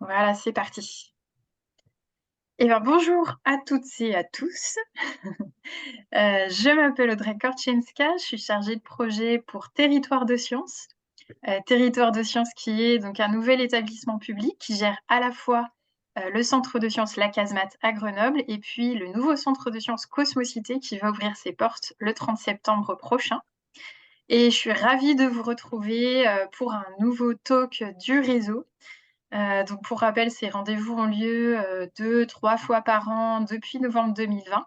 Voilà, c'est parti. Eh bien, bonjour à toutes et à tous. Je m'appelle Audrey Korczynska, je suis chargée de projet pour Territoire de Sciences. Territoire de Sciences qui est donc un nouvel établissement public qui gère à la fois, le centre de sciences La Casemate à Grenoble et puis le nouveau centre de sciences Cosmocité qui va ouvrir ses portes le 30 septembre prochain. Et je suis ravie de vous retrouver, pour un nouveau talk du réseau. Donc pour rappel, ces rendez-vous ont lieu, 2-3 fois par an depuis novembre 2020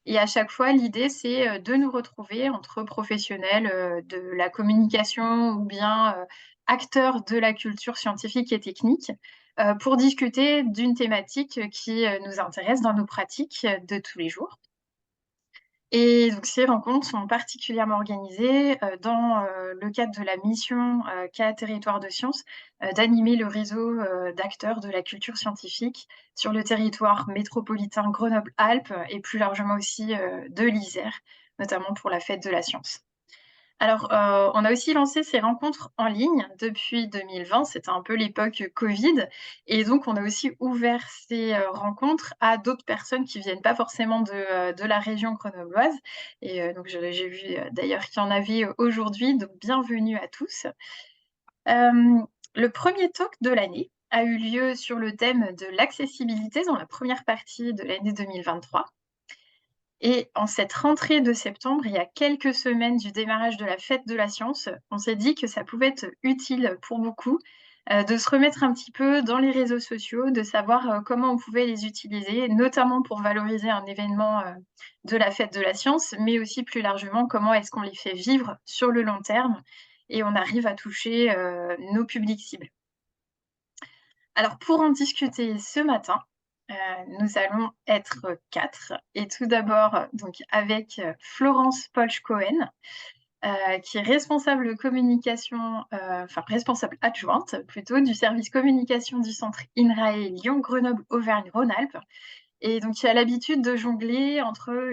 et à chaque fois, l'idée, c'est, de nous retrouver entre professionnels, de la communication ou bien, acteurs de la culture scientifique et technique, pour discuter d'une thématique, qui, nous intéresse dans nos pratiques, de tous les jours. Et donc ces rencontres sont particulièrement organisées, dans, le cadre de la mission, qu'a Territoire de Sciences, d'animer le réseau, d'acteurs de la culture scientifique sur le territoire métropolitain Grenoble-Alpes et plus largement aussi, de l'Isère, notamment pour la fête de la science. Alors, on a aussi lancé ces rencontres en ligne depuis 2020, c'était un peu l'époque Covid et donc on a aussi ouvert ces, rencontres à d'autres personnes qui viennent pas forcément de la région grenobloise et donc j'ai vu, d'ailleurs qu'il y en avait, aujourd'hui, donc bienvenue à tous. Le premier talk de l'année a eu lieu sur le thème de l'accessibilité dans la première partie de l'année 2023. Et en cette rentrée de septembre, il y a quelques semaines du démarrage de la fête de la science, on s'est dit que ça pouvait être utile pour beaucoup, de se remettre un petit peu dans les réseaux sociaux, de savoir, comment on pouvait les utiliser, notamment pour valoriser un événement, de la fête de la science, mais aussi plus largement, comment est-ce qu'on les fait vivre sur le long terme et on arrive à toucher, nos publics cibles. Alors pour en discuter ce matin, heu, nous allons être 4 et tout d'abord, donc avec, Florence Polsch-Cohen, qui est responsable communication, enfin responsable adjointe plutôt du service communication du centre INRAE Lyon-Grenoble-Auvergne-Rhône-Alpes et donc qui a l'habitude de jongler entre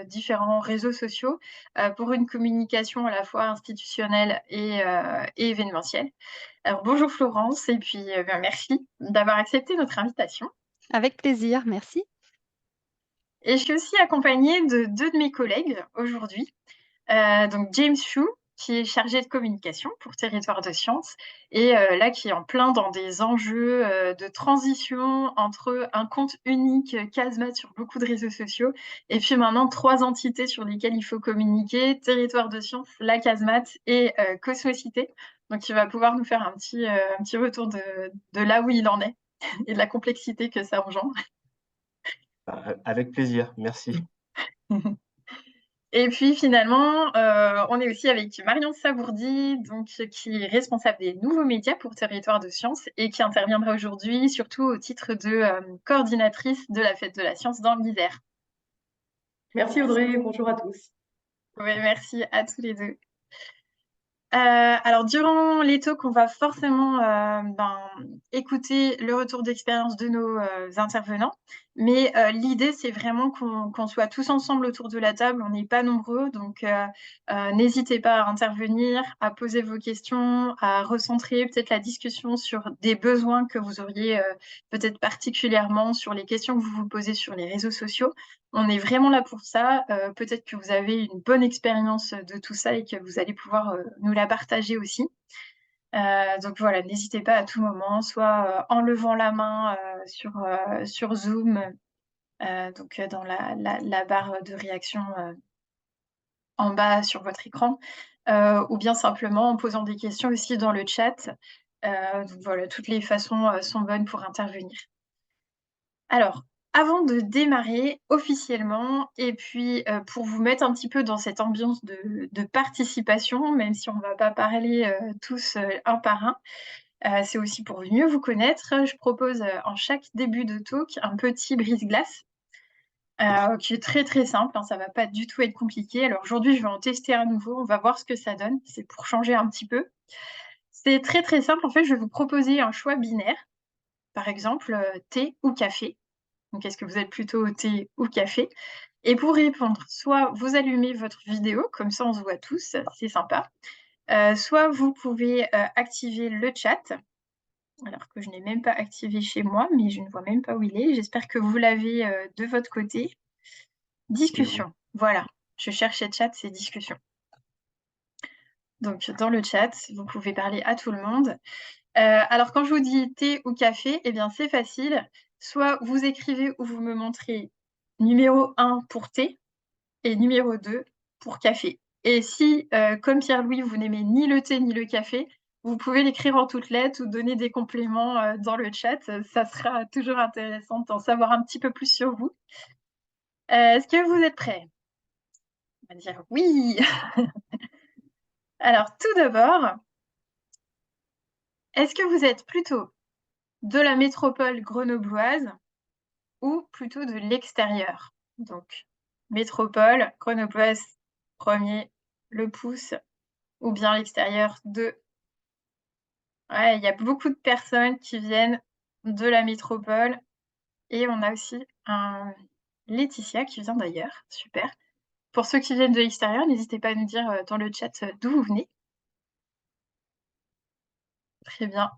différents réseaux sociaux, pour une communication à la fois institutionnelle et événementielle. Alors bonjour Florence et puis, merci d'avoir accepté notre invitation Avec plaisir, merci. et je suis aussi accompagnée de 2 de mes collègues aujourd'hui. Donc James Hu, qui est chargé de communication pour Territoire de Sciences et là, qui est en plein dans des enjeux, de transition entre un compte unique, Casemate sur beaucoup de réseaux sociaux et puis maintenant 3 entités sur lesquelles il faut communiquer, Territoire de Sciences, la Casemate et Cosmocité. Donc il va pouvoir nous faire un petit retour de là où il en est et de la complexité que ça engendre. Avec plaisir, merci. Et puis finalement, on est aussi avec Marion Sabourdi, donc qui est responsable des nouveaux médias pour Territoire de Sciences et qui interviendra aujourd'hui surtout au titre de, coordinatrice de la Fête de la Science dans l'Isère. Merci Audrey, bonjour à tous. Ouais, merci à tous les 2. Alors durant les talks, on va forcément, écouter le retour d'expérience de nos, intervenants. Mais, l'idée, c'est vraiment qu'on soit tous ensemble autour de la table. On n'est pas nombreux, donc, n'hésitez pas à intervenir, à poser vos questions, à recentrer peut-être la discussion sur des besoins que vous auriez, peut-être particulièrement sur les questions que vous vous posez sur les réseaux sociaux. On est vraiment là pour ça. Peut-être que vous avez une bonne expérience de tout ça et que vous allez pouvoir, nous la partager aussi. Donc voilà, n'hésitez pas à tout moment, soit, en levant la main, sur Zoom, donc, dans la barre de réaction, en bas sur votre écran, ou bien simplement en posant des questions aussi dans le chat. Donc voilà, toutes les façons, sont bonnes pour intervenir. Alors, avant de démarrer officiellement et puis, pour vous mettre un petit peu dans cette ambiance de participation, même si on ne va pas parler, tous, un par un, c'est aussi pour mieux vous connaître. Je propose, en chaque début de talk, un petit brise-glace, qui est très, très simple, hein, ça va pas du tout être compliqué. Alors aujourd'hui, je vais en tester un nouveau, on va voir ce que ça donne. C'est pour changer un petit peu. C'est très, très simple, en fait, je vais vous proposer un choix binaire, par exemple, thé ou café. Donc, est-ce que vous êtes plutôt thé ou café? Et pour répondre, soit vous allumez votre vidéo, comme ça on se voit tous, c'est sympa. Soit vous pouvez, activer le chat alors que je n'ai même pas activé chez moi, mais je ne vois même pas où il est. J'espère que vous l'avez de votre côté. Discussion. Voilà. Je cherchais chat, c'est discussion. Donc, dans le chat, vous pouvez parler à tout le monde. Alors, quand je vous dis thé ou café, eh bien, c'est facile. Soit vous écrivez ou vous me montrez numéro 1 pour thé et numéro 2 pour café. Et si, comme Pierre-Louis, vous n'aimez ni le thé ni le café, vous pouvez l'écrire en toutes lettres ou donner des compléments dans le chat. Ça sera toujours intéressant d'en savoir un petit peu plus sur vous. Est-ce que vous êtes prêts? On va dire oui. Alors, tout d'abord, est-ce que vous êtes plutôt de la métropole grenobloise ou plutôt de l'extérieur? Donc, métropole, grenobloise, premier, le pouce, ou bien l'extérieur, 2. Ouais, il y a beaucoup de personnes qui viennent de la métropole et on a aussi un Laetitia qui vient d'ailleurs, super. Pour ceux qui viennent de l'extérieur, n'hésitez pas à nous dire dans le chat d'où vous venez. Très bien.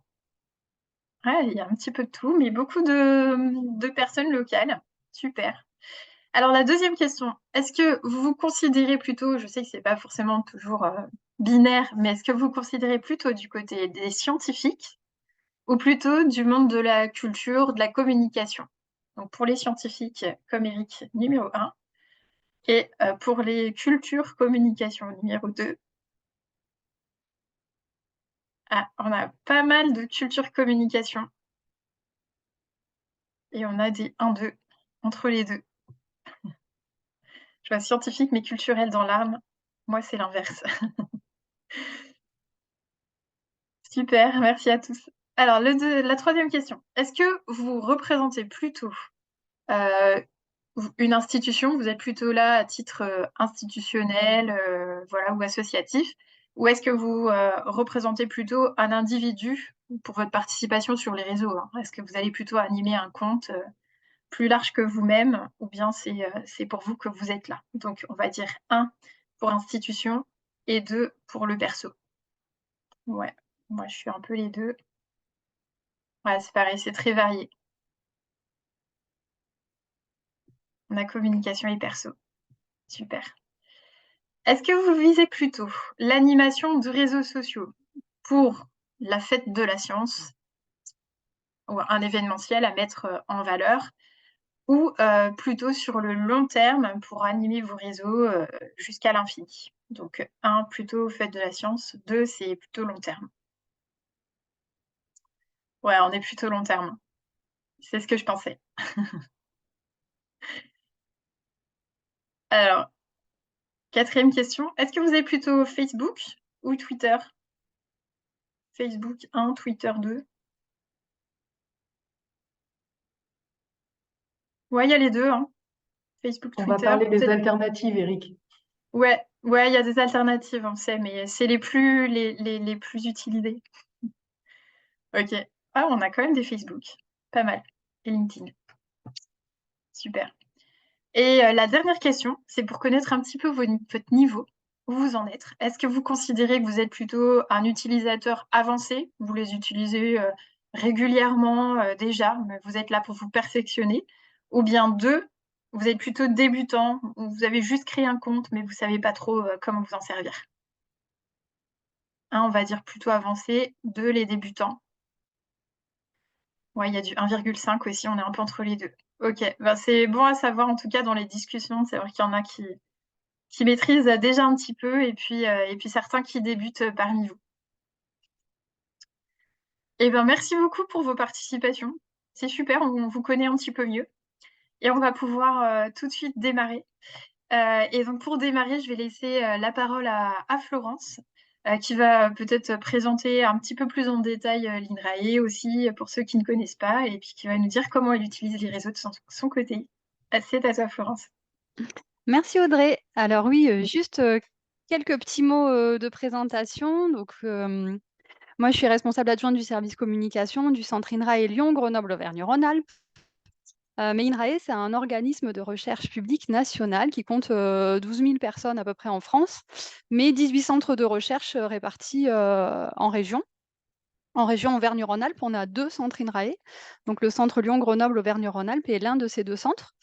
Ouais, il y a un petit peu de tout, mais beaucoup de personnes locales. Super. Alors la deuxième question, est-ce que vous vous considérez plutôt, je sais que c'est pas forcément toujours binaire, mais est-ce que vous vous considérez plutôt du côté des scientifiques ou plutôt du monde de la culture, de la communication? Donc pour les scientifiques, comme Eric, numéro 1, et pour les cultures, communication, numéro 2. Ah, on a pas mal de culture, communication. Et on a des 1-2 entre les deux. Je vois scientifique mais culturel dans l'arme. Moi, c'est l'inverse. Super, merci à tous. Alors, la troisième question. Est-ce que vous représentez plutôt une institution, vous êtes plutôt là à titre institutionnel, voilà, ou associatif, ou est-ce que vous représentez plutôt un individu pour votre participation sur les réseaux, hein? Est-ce que vous allez plutôt animer un compte plus large que vous-même, ou bien c'est pour vous que vous êtes là? Donc, on va dire 1 pour institution et 2 pour le perso. Ouais, moi je suis un peu les deux. Ouais, c'est pareil, c'est très varié. On a communication et perso. Super. Est-ce que vous visez plutôt l'animation de réseaux sociaux pour la fête de la science ou un événementiel à mettre en valeur, ou plutôt sur le long terme pour animer vos réseaux jusqu'à l'infini? Donc 1 plutôt fête de la science, 2 c'est plutôt long terme. Ouais, on est plutôt long terme. C'est ce que je pensais. Alors, 4e question, est-ce que vous êtes plutôt Facebook ou Twitter? Facebook 1, Twitter 2. Ouais, il y a les 2, hein. Facebook, On va Twitter, parler des peut-être. alternatives, Eric. Ouais, ouais, il y a des alternatives, on sait, mais c'est les plus utilisées. OK. Ah, on a quand même des Facebook. Pas mal. Et LinkedIn. Super. Et la dernière question, c'est pour connaître un petit peu votre niveau, où vous en êtes. Est-ce que vous considérez que vous êtes plutôt un utilisateur avancé? Vous les utilisez régulièrement déjà, mais vous êtes là pour vous perfectionner? Ou bien 2, vous êtes plutôt débutant, ou vous avez juste créé un compte, mais vous savez pas trop comment vous en servir? 1, on va dire plutôt avancé, 2, les débutants. Ouais, il y a du 1,5 aussi, on est un peu entre les 2. OK, ben, c'est bon à savoir en tout cas dans les discussions, c'est vrai qu'il y en a qui maîtrisent déjà un petit peu et puis certains qui débutent parmi vous. Et ben, merci beaucoup pour vos participations. C'est super, on vous connaît un petit peu mieux et on va pouvoir tout de suite démarrer. Et donc pour démarrer, je vais laisser la parole à Florence, qui va peut-être présenter un petit peu plus en détail l'INRAE aussi, pour ceux qui ne connaissent pas, et puis qui va nous dire comment elle utilise les réseaux de son côté. C'est à toi, Florence. Merci Audrey. Alors oui, juste quelques petits mots de présentation. Donc, moi, je suis responsable adjointe du service communication du centre INRAE Lyon, Grenoble, Auvergne-Rhône-Alpes. Mais INRAE, c'est un organisme de recherche publique national qui compte 12 000 personnes à peu près en France, mais 18 centres de recherche répartis en région. En région Auvergne-Rhône-Alpes, on a 2 centres INRAE, donc le centre Lyon-Grenoble Auvergne-Rhône-Alpes est l'un de ces 2 centres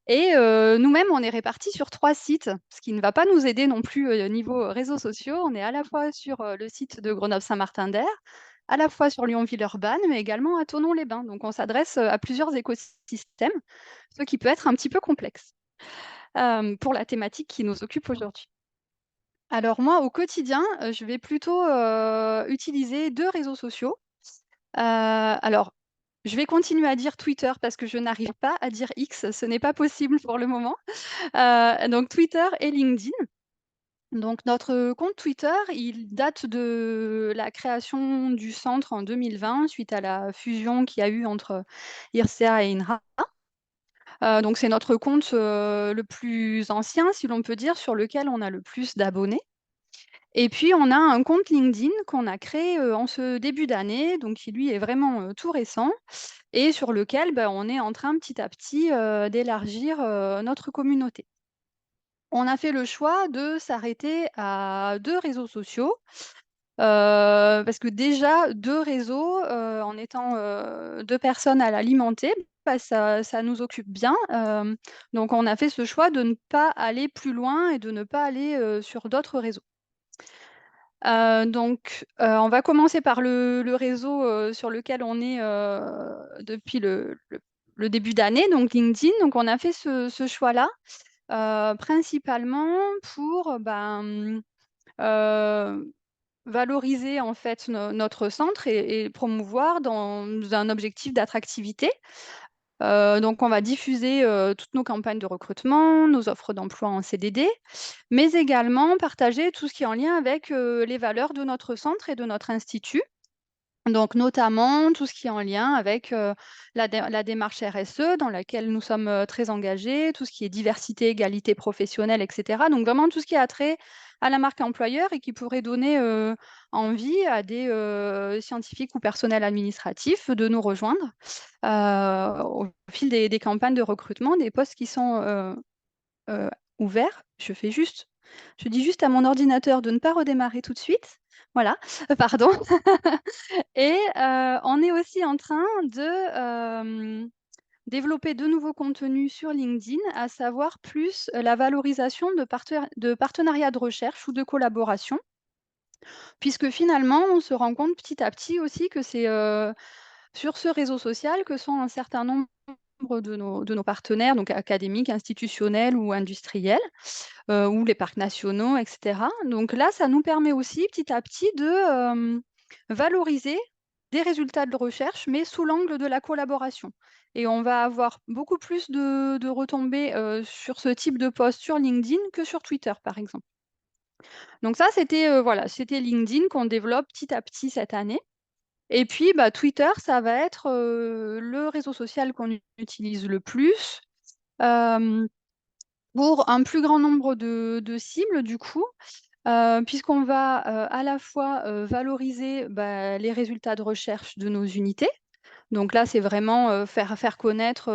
et nous-mêmes, on est répartis sur 3 sites, ce qui ne va pas nous aider non plus, niveau réseaux sociaux. On est à la fois sur, le site de Grenoble-Saint-Martin-d'Hères, à la fois sur Lyon-Villeurbanne, mais également à Thonon-les-Bains. Donc on s'adresse, à plusieurs écosystèmes, ce qui peut être un petit peu complexe, pour la thématique qui nous occupe aujourd'hui. Alors moi, au quotidien, je vais plutôt, utiliser 2 réseaux sociaux. Alors, je vais continuer à dire Twitter parce que je n'arrive pas à dire X, ce n'est pas possible pour le moment. Donc Twitter et LinkedIn. Donc notre compte Twitter, il date de la création du centre en 2020 suite à la fusion qu'il y a eu entre IRCEA et INRA. Donc c'est notre compte, le plus ancien, si l'on peut dire, sur lequel on a le plus d'abonnés. Et puis on a un compte LinkedIn qu'on a créé, en ce début d'année, donc qui lui est vraiment, tout récent et sur lequel, on est en train petit à petit, d'élargir, notre communauté. On a fait le choix de s'arrêter à 2 réseaux sociaux, parce que déjà 2 réseaux, en étant, 2 personnes à l'alimenter, ça nous occupe bien, donc on a fait ce choix de ne pas aller plus loin et de ne pas aller, sur d'autres réseaux. On va commencer par le réseau, sur lequel on est, depuis le début d'année, donc LinkedIn. Donc on a fait ce choix-là, principalement pour, valoriser en fait notre centre et promouvoir dans un objectif d'attractivité. Donc on va diffuser, toutes nos campagnes de recrutement, nos offres d'emploi en CDD, mais également partager tout ce qui est en lien avec, les valeurs de notre centre et de notre institut. Donc notamment tout ce qui est en lien avec, la démarche RSE dans laquelle nous sommes, très engagés, tout ce qui est diversité, égalité professionnelle et cetera. Donc vraiment tout ce qui a trait à la marque employeur et qui pourrait donner, envie à des, scientifiques ou personnels administratifs de nous rejoindre, au fil des campagnes de recrutement, des postes qui sont, ouverts. Je dis juste à mon ordinateur de ne pas redémarrer tout de suite. Voilà, pardon. Et on est aussi en train de, développer de nouveaux contenus sur LinkedIn, à savoir plus, la valorisation de partenariats de recherche ou de collaboration. Puisque finalement, on se rend compte petit à petit aussi que c'est, sur ce réseau social que sont un certain nombre de nos partenaires, donc académiques, institutionnels ou industriels, ou les parcs nationaux et cetera. Donc là, ça nous permet aussi petit à petit de, valoriser des résultats de recherche, mais sous l'angle de la collaboration. Et on va avoir beaucoup plus de retombées, sur ce type de post sur LinkedIn que sur Twitter, par exemple. Donc ça, c'était, voilà, c'était LinkedIn qu'on développe petit à petit cette année. Et puis, Twitter, ça va être, le réseau social qu'on utilise le plus, hem, pour un plus grand nombre de cibles du coup, puisqu'on va, à la fois, valoriser, les résultats de recherche de nos unités. Donc là, c'est vraiment, faire connaître,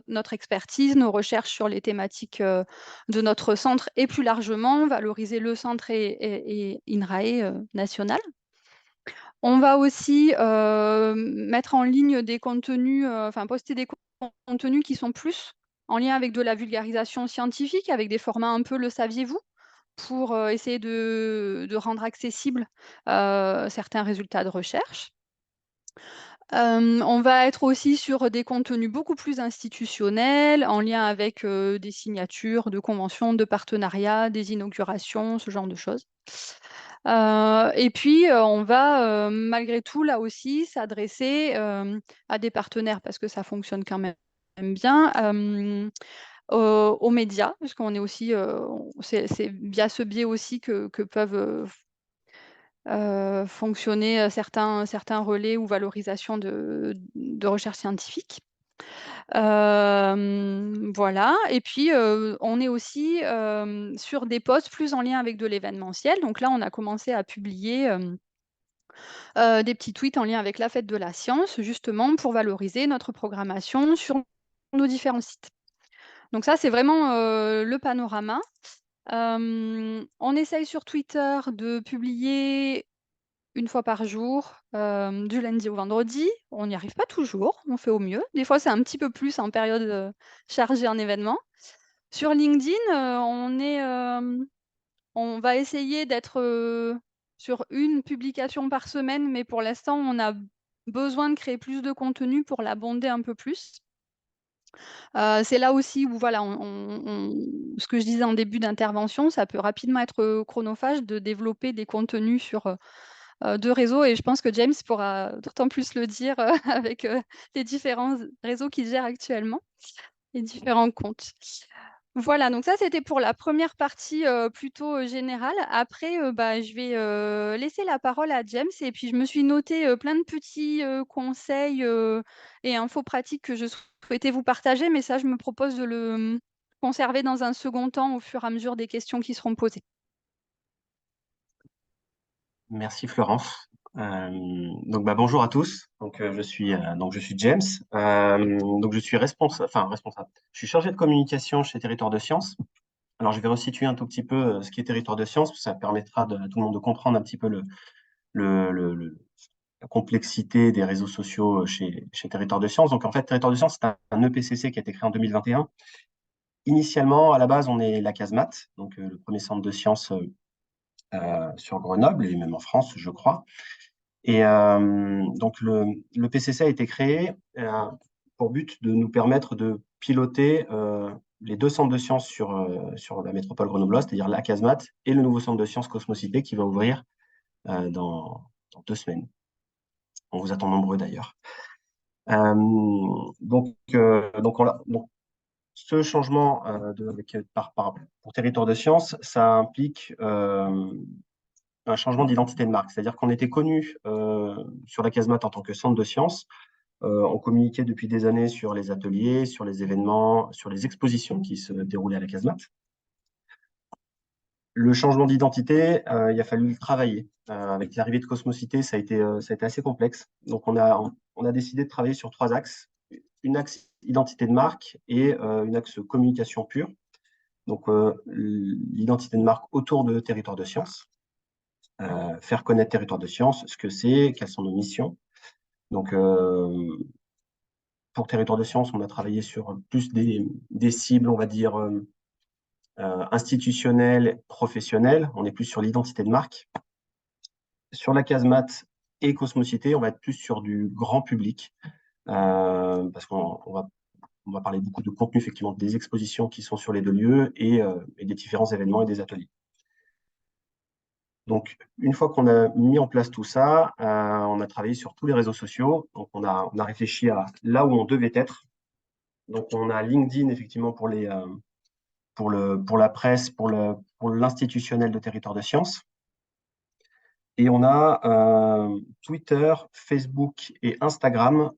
notre expertise, nos recherches sur les thématiques, de notre centre et plus largement valoriser le centre et INRAE, national. On va aussi, mettre en ligne des contenus, enfin poster des contenus qui sont plus en lien avec de la vulgarisation scientifique, avec des formats un peu «Le saviez-vous?» pour, essayer de rendre accessibles, certains résultats de recherche. On va être aussi sur des contenus beaucoup plus institutionnels, en lien avec, des signatures de conventions, de partenariats, des inaugurations, ce genre de choses. Et puis, on va, malgré tout, là aussi, s'adresser, à des partenaires parce que ça fonctionne quand même bien, aux médias, puisqu'on est aussi, c'est via ce biais aussi que peuvent, fonctionner, certains relais ou valorisations de recherche scientifique. Voilà et puis, on est aussi, sur des posts plus en lien avec de l'événementiel. Donc là, on a commencé à publier, des petits tweets en lien avec la fête de la science, justement pour valoriser notre programmation sur nos différents sites. Donc ça, c'est vraiment, le panorama. On essaye sur Twitter de publier une fois par jour, du lundi au vendredi. On n'y arrive pas toujours, on fait au mieux. Des fois, c'est un petit peu plus en période chargée en événements. Sur LinkedIn, on va essayer d'être sur une publication par semaine, mais pour l'instant, on a besoin de créer plus de contenu pour l'abonder un peu plus. C'est là aussi où voilà, ce que je disais en début d'intervention, ça peut rapidement être chronophage de développer des contenus sur 2 réseaux et je pense que James pourra d'autant plus le dire, avec les différents réseaux qu'il gère actuellement, les différents comptes. Voilà, donc ça, c'était pour la première partie, plutôt générale. Après, bah, je vais laisser la parole à James et puis je me suis noté, plein de petits conseils, et infos pratiques que je souhaitais vous partager, mais ça, je me propose de le conserver dans un second temps au fur et à mesure des questions qui seront posées. Merci Florence. Bonjour à tous. Je suis James. Je suis responsable. Je suis chargé de communication chez Territoire de Sciences. Alors je vais resituer un tout petit peu ce qui est Territoire de Sciences, parce que ça permettra à tout le monde de comprendre un petit peu la complexité des réseaux sociaux chez Territoire de Sciences. Donc en fait, Territoire de Sciences, c'est un EPCC qui a été créé en 2021. Initialement, à la base, on est la CASMAT, donc le premier centre de sciences sur Grenoble et même en France, je crois. Et donc, le PCC a été créé pour but de nous permettre de piloter les 2 centres de sciences sur la métropole grenobloise, c'est-à-dire la CASMAT et le nouveau centre de sciences Cosmocité qui va ouvrir dans 2 semaines. On vous attend nombreux d'ailleurs. Donc, ce changement pour Territoire de Sciences, ça implique un changement d'identité de marque. C'est-à-dire qu'on était connu sur la CASMAT en tant que centre de sciences. On communiquait depuis des années sur les ateliers, sur les événements, sur les expositions qui se déroulaient à la CASMAT. Le changement d'identité, il a fallu le travailler. Avec l'arrivée de Cosmocité, ça a été assez complexe. Donc, on a décidé de travailler sur 3 axes. Une axe identité de marque et une axe communication pure. Donc, l'identité de marque autour de Territoire de Sciences. Faire connaître Territoire de Sciences, ce que c'est, quelles sont nos missions. Donc, pour Territoire de Sciences, on a travaillé sur plus des cibles, on va dire, institutionnelles, professionnelles. On est plus sur l'identité de marque. Sur la CASMAT et Cosmocité, on va être plus sur du grand public, parce qu'on va parler beaucoup de contenu, effectivement, des expositions qui sont sur les 2 lieux et des différents événements et des ateliers. Donc, une fois qu'on a mis en place tout ça, on a travaillé sur tous les réseaux sociaux. Donc, on a réfléchi à là où on devait être. Donc, on a LinkedIn, effectivement, pour la presse, pour l'institutionnel de Territoire de Sciences. Et on a Twitter, Facebook et Instagram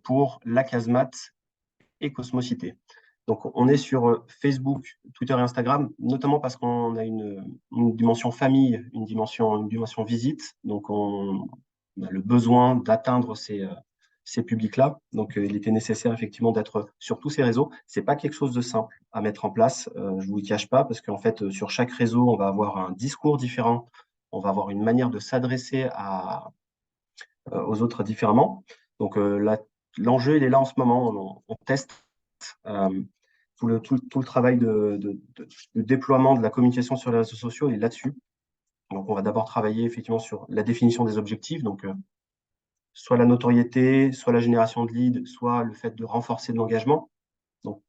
pour la CASMAT et Cosmocité. Donc, on est sur Facebook, Twitter et Instagram, notamment parce qu'on a une dimension famille, une dimension visite. Donc, on a le besoin d'atteindre ces publics-là. Donc, il était nécessaire effectivement d'être sur tous ces réseaux. C'est pas quelque chose de simple à mettre en place, je vous le cache pas, parce qu'en fait, sur chaque réseau, on va avoir un discours différent, on va avoir une manière de s'adresser aux autres différemment. Donc, l'enjeu, il est là en ce moment. On teste tout le travail de déploiement de la communication sur les réseaux sociaux est là-dessus. Donc, on va d'abord travailler effectivement sur la définition des objectifs, donc soit la notoriété, soit la génération de leads, soit le fait de renforcer de l'engagement. Donc,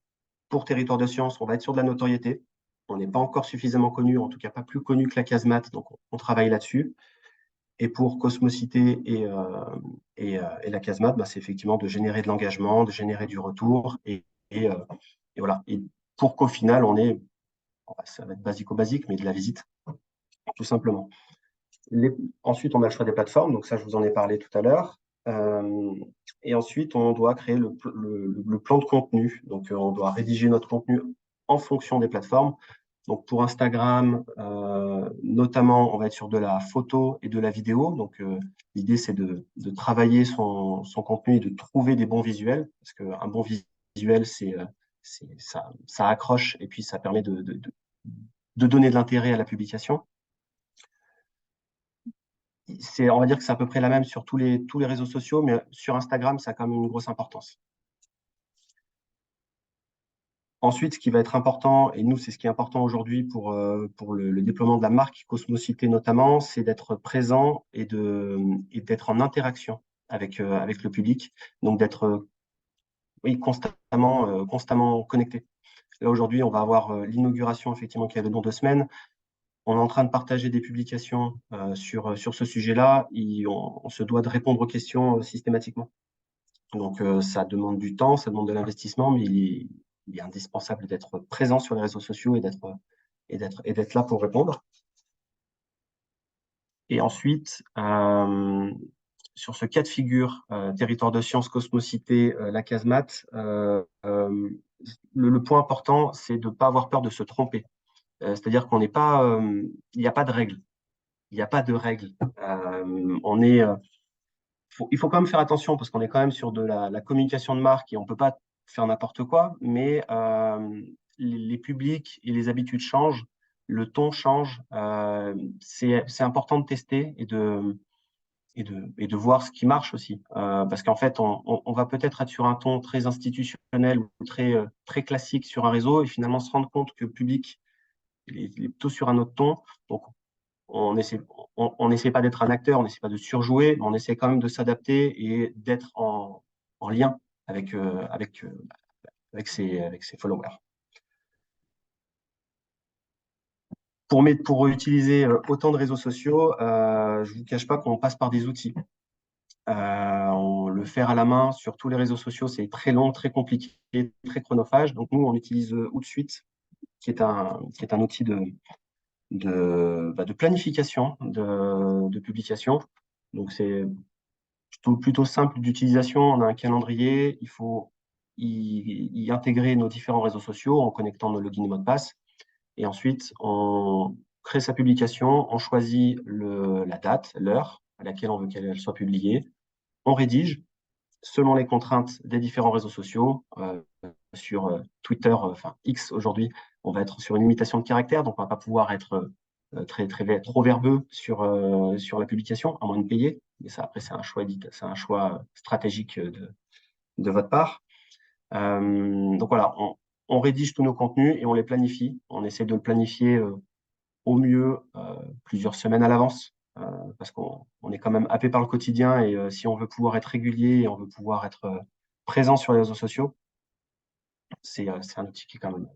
pour Territoire de Sciences, on va être sur de la notoriété. On n'est pas encore suffisamment connu, en tout cas pas plus connu que la CASMAT, donc on travaille là-dessus. Et pour Cosmocité et la CASMAT, c'est effectivement de générer de l'engagement, de générer du retour et voilà. Et pour qu'au final, ça va être basico-basique, mais de la visite, tout simplement. Ensuite, on a le choix des plateformes, donc ça, je vous en ai parlé tout à l'heure. Et ensuite, on doit créer le plan de contenu. Donc, on doit rédiger notre contenu en fonction des plateformes. Donc, pour Instagram, notamment, on va être sur de la photo et de la vidéo. Donc, l'idée, c'est de travailler son contenu et de trouver des bons visuels, parce qu'un bon visuel, ça accroche et puis ça permet de donner de l'intérêt à la publication. on va dire que c'est à peu près la même sur tous les réseaux sociaux, mais sur Instagram, ça a quand même une grosse importance. Ensuite, ce qui va être important, et nous, c'est ce qui est important aujourd'hui pour le déploiement de la marque Cosmocité notamment, c'est d'être présent et d'être en interaction avec le public, donc d'être oui, constamment connecté. Là, aujourd'hui, on va avoir l'inauguration, effectivement, qui a lieu dans 2 semaines. On est en train de partager des publications sur ce sujet-là et on se doit de répondre aux questions systématiquement. Donc, ça demande du temps, ça demande de l'investissement, mais il est indispensable d'être présent sur les réseaux sociaux et d'être là pour répondre. Et ensuite, sur ce cas de figure, territoire de sciences, cosmocité, la casemate, le point important, c'est de ne pas avoir peur de se tromper. C'est-à-dire qu'on n'est pas, il n'y a pas de règles. Il n'y a pas de règles. Il faut quand même faire attention parce qu'on est quand même sur de la communication de marque et on ne peut pas faire n'importe quoi, mais les publics et les habitudes changent, le ton change. C'est important de tester et de voir ce qui marche aussi. Parce qu'en fait, on va peut-être être sur un ton très institutionnel ou très classique sur un réseau et finalement se rendre compte que le public est plutôt sur un autre ton. Donc, on n'essaie pas d'être un acteur, on n'essaie pas de surjouer, mais on essaie quand même de s'adapter et d'être en lien avec ses followers. Pour utiliser autant de réseaux sociaux, je ne vous cache pas qu'on passe par des outils. Le faire à la main sur tous les réseaux sociaux, c'est très long, très compliqué, très chronophage. Donc nous, on utilise Hootsuite, qui est un outil de planification de publication. Donc, c'est plutôt simple d'utilisation. On a un calendrier. Il faut y intégrer nos différents réseaux sociaux en connectant nos logins et mots de passe. Et ensuite, on crée sa publication. On choisit la date, l'heure à laquelle on veut qu'elle soit publiée. On rédige selon les contraintes des différents réseaux sociaux. Sur Twitter, enfin X aujourd'hui, on va être sur une limitation de caractères, donc on va pas pouvoir être trop verbeux sur la publication, à moins de payer. Mais ça, après, c'est un choix stratégique de votre part. Donc voilà, on rédige tous nos contenus et on les planifie. On essaie de le planifier au mieux plusieurs semaines à l'avance. Parce qu'on est quand même happé par le quotidien et si on veut pouvoir être régulier et on veut pouvoir être présent sur les réseaux sociaux, c'est un outil qui est quand même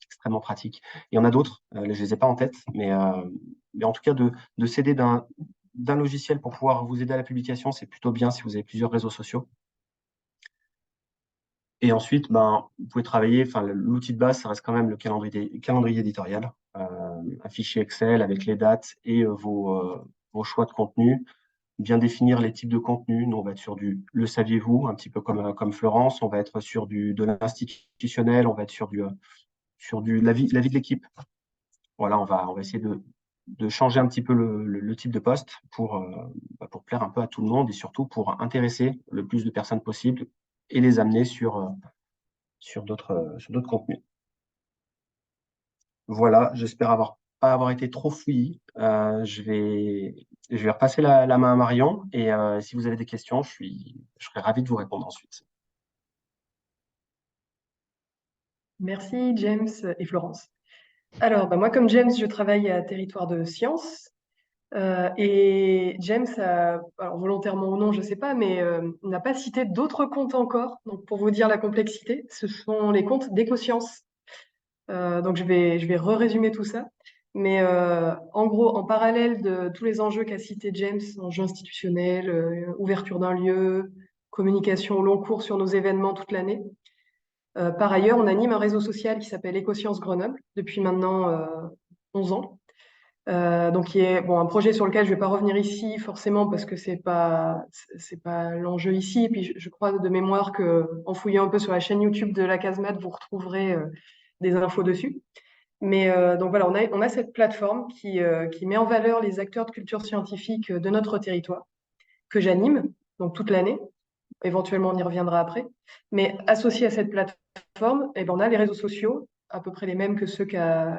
extrêmement pratique. Il y en a d'autres, je ne les ai pas en tête, mais en tout cas, de s'aider d'un logiciel pour pouvoir vous aider à la publication, c'est plutôt bien si vous avez plusieurs réseaux sociaux. Et ensuite, vous pouvez travailler, l'outil de base, ça reste quand même le calendrier éditorial, un fichier Excel avec les dates et vos choix de contenu, bien définir les types de contenu. Nous, on va être sur le saviez-vous, un petit peu comme Florence, on va être sur de l'institutionnel, on va être sur la vie de l'équipe. Voilà, on va essayer de changer un petit peu le type de poste pour plaire un peu à tout le monde et surtout pour intéresser le plus de personnes possible et les amener sur d'autres contenus. Voilà, j'espère pas avoir été trop fouillis. Je vais repasser la main à Marion et si vous avez des questions, je serai ravi de vous répondre ensuite. Merci James et Florence. Alors, moi comme James, je travaille à Territoire de Sciences. Et James, alors volontairement ou non, je ne sais pas, mais n'a pas cité d'autres comptes encore. Donc pour vous dire la complexité, ce sont les comptes d'Écosciences. Donc je vais résumer tout ça. Mais en gros, en parallèle de tous les enjeux qu'a cité James, enjeux institutionnels, ouverture d'un lieu, communication au long cours sur nos événements toute l'année, par ailleurs, on anime un réseau social qui s'appelle Écosciences Grenoble depuis maintenant 11 ans. Donc, qui est un projet sur lequel je ne vais pas revenir ici forcément parce que c'est pas l'enjeu ici. Et puis, je crois de mémoire qu'en fouillant un peu sur la chaîne YouTube de la Casemate, vous retrouverez des infos dessus. Mais donc voilà, on a cette plateforme qui met en valeur les acteurs de culture scientifique de notre territoire, que j'anime donc toute l'année. Éventuellement, on y reviendra après. Mais associé à cette plateforme, on a les réseaux sociaux, à peu près les mêmes que ceux qu'a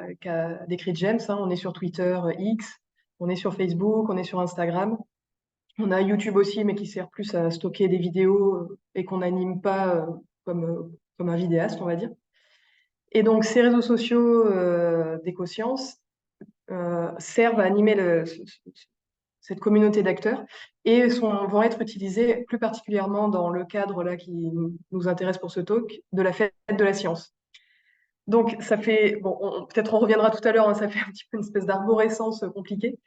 décrit James. On est sur Twitter, X, on est sur Facebook, on est sur Instagram. On a YouTube aussi, mais qui sert plus à stocker des vidéos et qu'on n'anime pas comme un vidéaste, on va dire. Et donc, ces réseaux sociaux d'écosciences servent à animer cette communauté d'acteurs et vont être utilisés plus particulièrement dans le cadre là qui nous intéresse pour ce talk, de la fête de la science. Donc, ça fait, bon, peut-être on reviendra tout à l'heure, hein, ça fait un petit peu une espèce d'arborescence compliquée.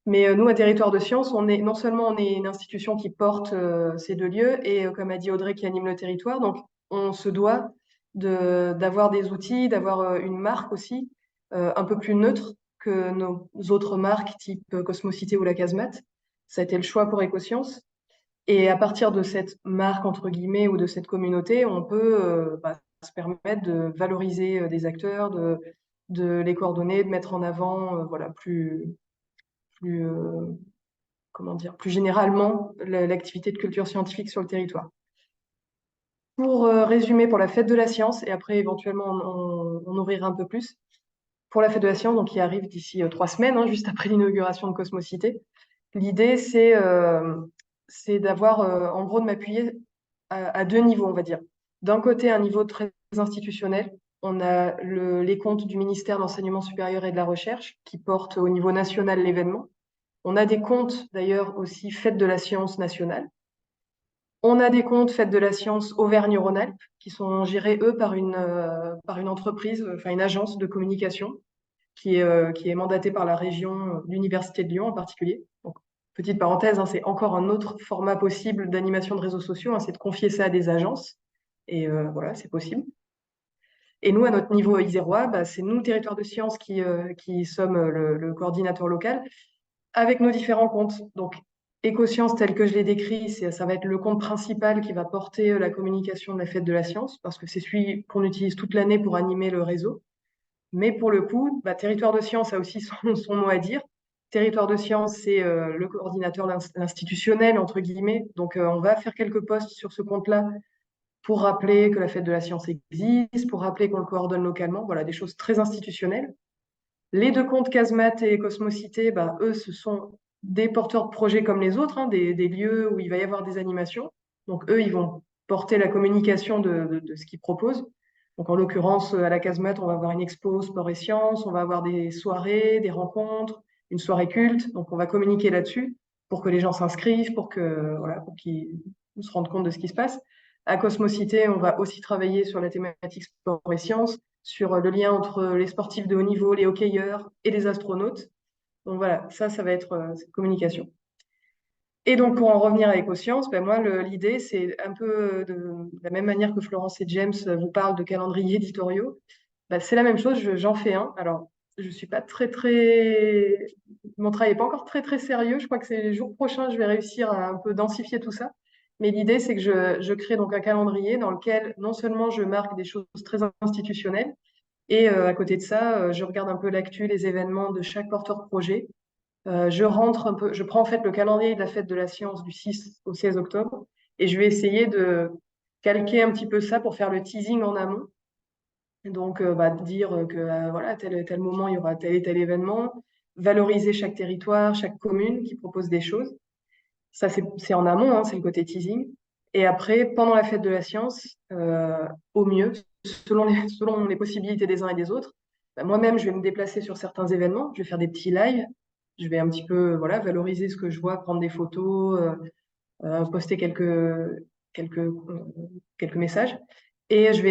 Mais nous, à Territoire de Science, non seulement on est une institution qui porte ces deux lieux, et comme a dit Audrey, qui anime le territoire, donc on se doit d'avoir des outils, d'avoir une marque aussi, un peu plus neutre que nos autres marques type Cosmocité ou la Casemate. Ça a été le choix pour Ecosciences. Et à partir de cette marque, entre guillemets, ou de cette communauté, on peut se permettre de valoriser des acteurs, de les coordonner, de mettre en avant voilà, plus, comment dire, plus généralement l'activité de culture scientifique sur le territoire. Pour résumer, pour la fête de la science, et après éventuellement on ouvrira un peu plus, pour la fête de la science, donc qui arrive d'ici 3 semaines, hein, juste après l'inauguration de Cosmocité, l'idée c'est d'avoir, en gros, de m'appuyer à deux niveaux, on va dire. D'un côté, un niveau très institutionnel. On a les comptes du ministère d'Enseignement supérieur et de la Recherche qui portent au niveau national l'événement. On a des comptes, d'ailleurs, aussi Fête de la Science nationale. On a des comptes Fête de la Science Auvergne-Rhône-Alpes qui sont gérés, eux, par une entreprise, enfin une agence de communication qui est mandatée par la région, l'Université de Lyon en particulier. Donc, petite parenthèse, hein, c'est encore un autre format possible d'animation de réseaux sociaux, hein, c'est de confier ça à des agences. Et voilà, c'est possible. Et nous, à notre niveau isérois, c'est nous, Territoire de Science, qui sommes le coordinateur local avec nos différents comptes. Donc, Écosciences, tel que je l'ai décrit, ça va être le compte principal qui va porter la communication de la fête de la science, parce que c'est celui qu'on utilise toute l'année pour animer le réseau. Mais pour le coup, Territoire de Science a aussi son mot à dire. Territoire de Science, c'est le coordinateur institutionnel, entre guillemets. Donc, on va faire quelques posts sur ce compte-là pour rappeler que la fête de la science existe, pour rappeler qu'on le coordonne localement. Voilà, des choses très institutionnelles. Les deux comptes Casemate et Cosmocité, eux, ce sont des porteurs de projets comme les autres, hein, des lieux où il va y avoir des animations. Donc, eux, ils vont porter la communication de ce qu'ils proposent. Donc, en l'occurrence, à la Casemate, on va avoir une expo sport et sciences, on va avoir des soirées, des rencontres, une soirée culte. Donc, on va communiquer là-dessus pour que les gens s'inscrivent, voilà, pour qu'ils se rendent compte de ce qui se passe. À Cosmocité, on va aussi travailler sur la thématique sport et sciences, sur le lien entre les sportifs de haut niveau, les hockeyeurs et les astronautes. Donc voilà, ça va être cette communication. Et donc, pour en revenir à Écosciences, moi, l'idée, c'est un peu de la même manière que Florence et James vous parlent de calendriers éditoriaux. C'est la même chose, j'en fais un. Alors, je suis pas très... Mon travail n'est pas encore très sérieux. Je crois que c'est les jours prochains, je vais réussir à un peu densifier tout ça. Mais l'idée, c'est que je crée donc un calendrier dans lequel non seulement je marque des choses très institutionnelles, et à côté de ça, je regarde un peu l'actu, les événements de chaque porteur de projet. Je prends en fait le calendrier de la fête de la science du 6 au 16 octobre et je vais essayer de calquer un petit peu ça pour faire le teasing en amont. Donc, dire que voilà, tel moment, il y aura tel et tel événement, valoriser chaque territoire, chaque commune qui propose des choses. Ça, c'est en amont, hein, c'est le côté teasing. Et après, pendant la fête de la science, au mieux, selon les possibilités des uns et des autres, moi-même, je vais me déplacer sur certains événements, je vais faire des petits lives, je vais un petit peu voilà, valoriser ce que je vois, prendre des photos, poster quelques messages. Et je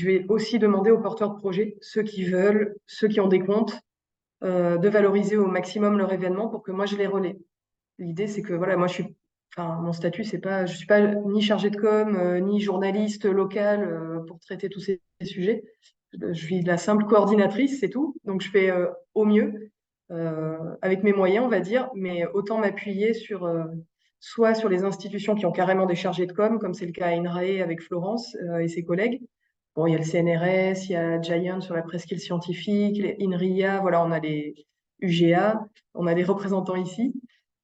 vais aussi demander aux porteurs de projets, ceux qui veulent, ceux qui ont des comptes, de valoriser au maximum leur événement pour que moi, je les relais. L'idée, c'est que voilà, moi, mon statut, c'est pas, je suis pas ni chargée de com, ni journaliste local pour traiter tous ces sujets. Je suis la simple coordinatrice, c'est tout. Donc, je fais au mieux avec mes moyens, on va dire, mais autant m'appuyer soit sur les institutions qui ont carrément des chargés de com, comme c'est le cas à INRAE avec Florence et ses collègues. Bon, il y a le CNRS, il y a Giant sur la presqu'île scientifique, les INRIA, voilà, on a les UGA, on a des représentants ici.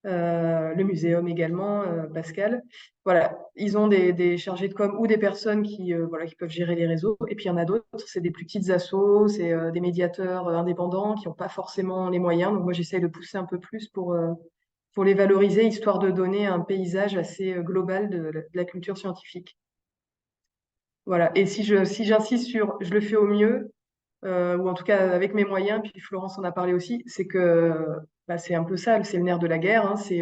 Le muséum également, Pascal. Voilà, ils ont des chargés de com ou des personnes voilà, qui peuvent gérer les réseaux. Et puis il y en a d'autres, c'est des plus petites assos, c'est des médiateurs indépendants qui n'ont pas forcément les moyens. Donc moi, j'essaye de pousser un peu plus pour pour les valoriser, histoire de donner un paysage assez global de la culture scientifique. Voilà. Et si j'insiste sur je le fais au mieux, ou en tout cas avec mes moyens, puis Florence en a parlé aussi, c'est que bah, c'est un peu ça, c'est le nerf de la guerre, hein, c'est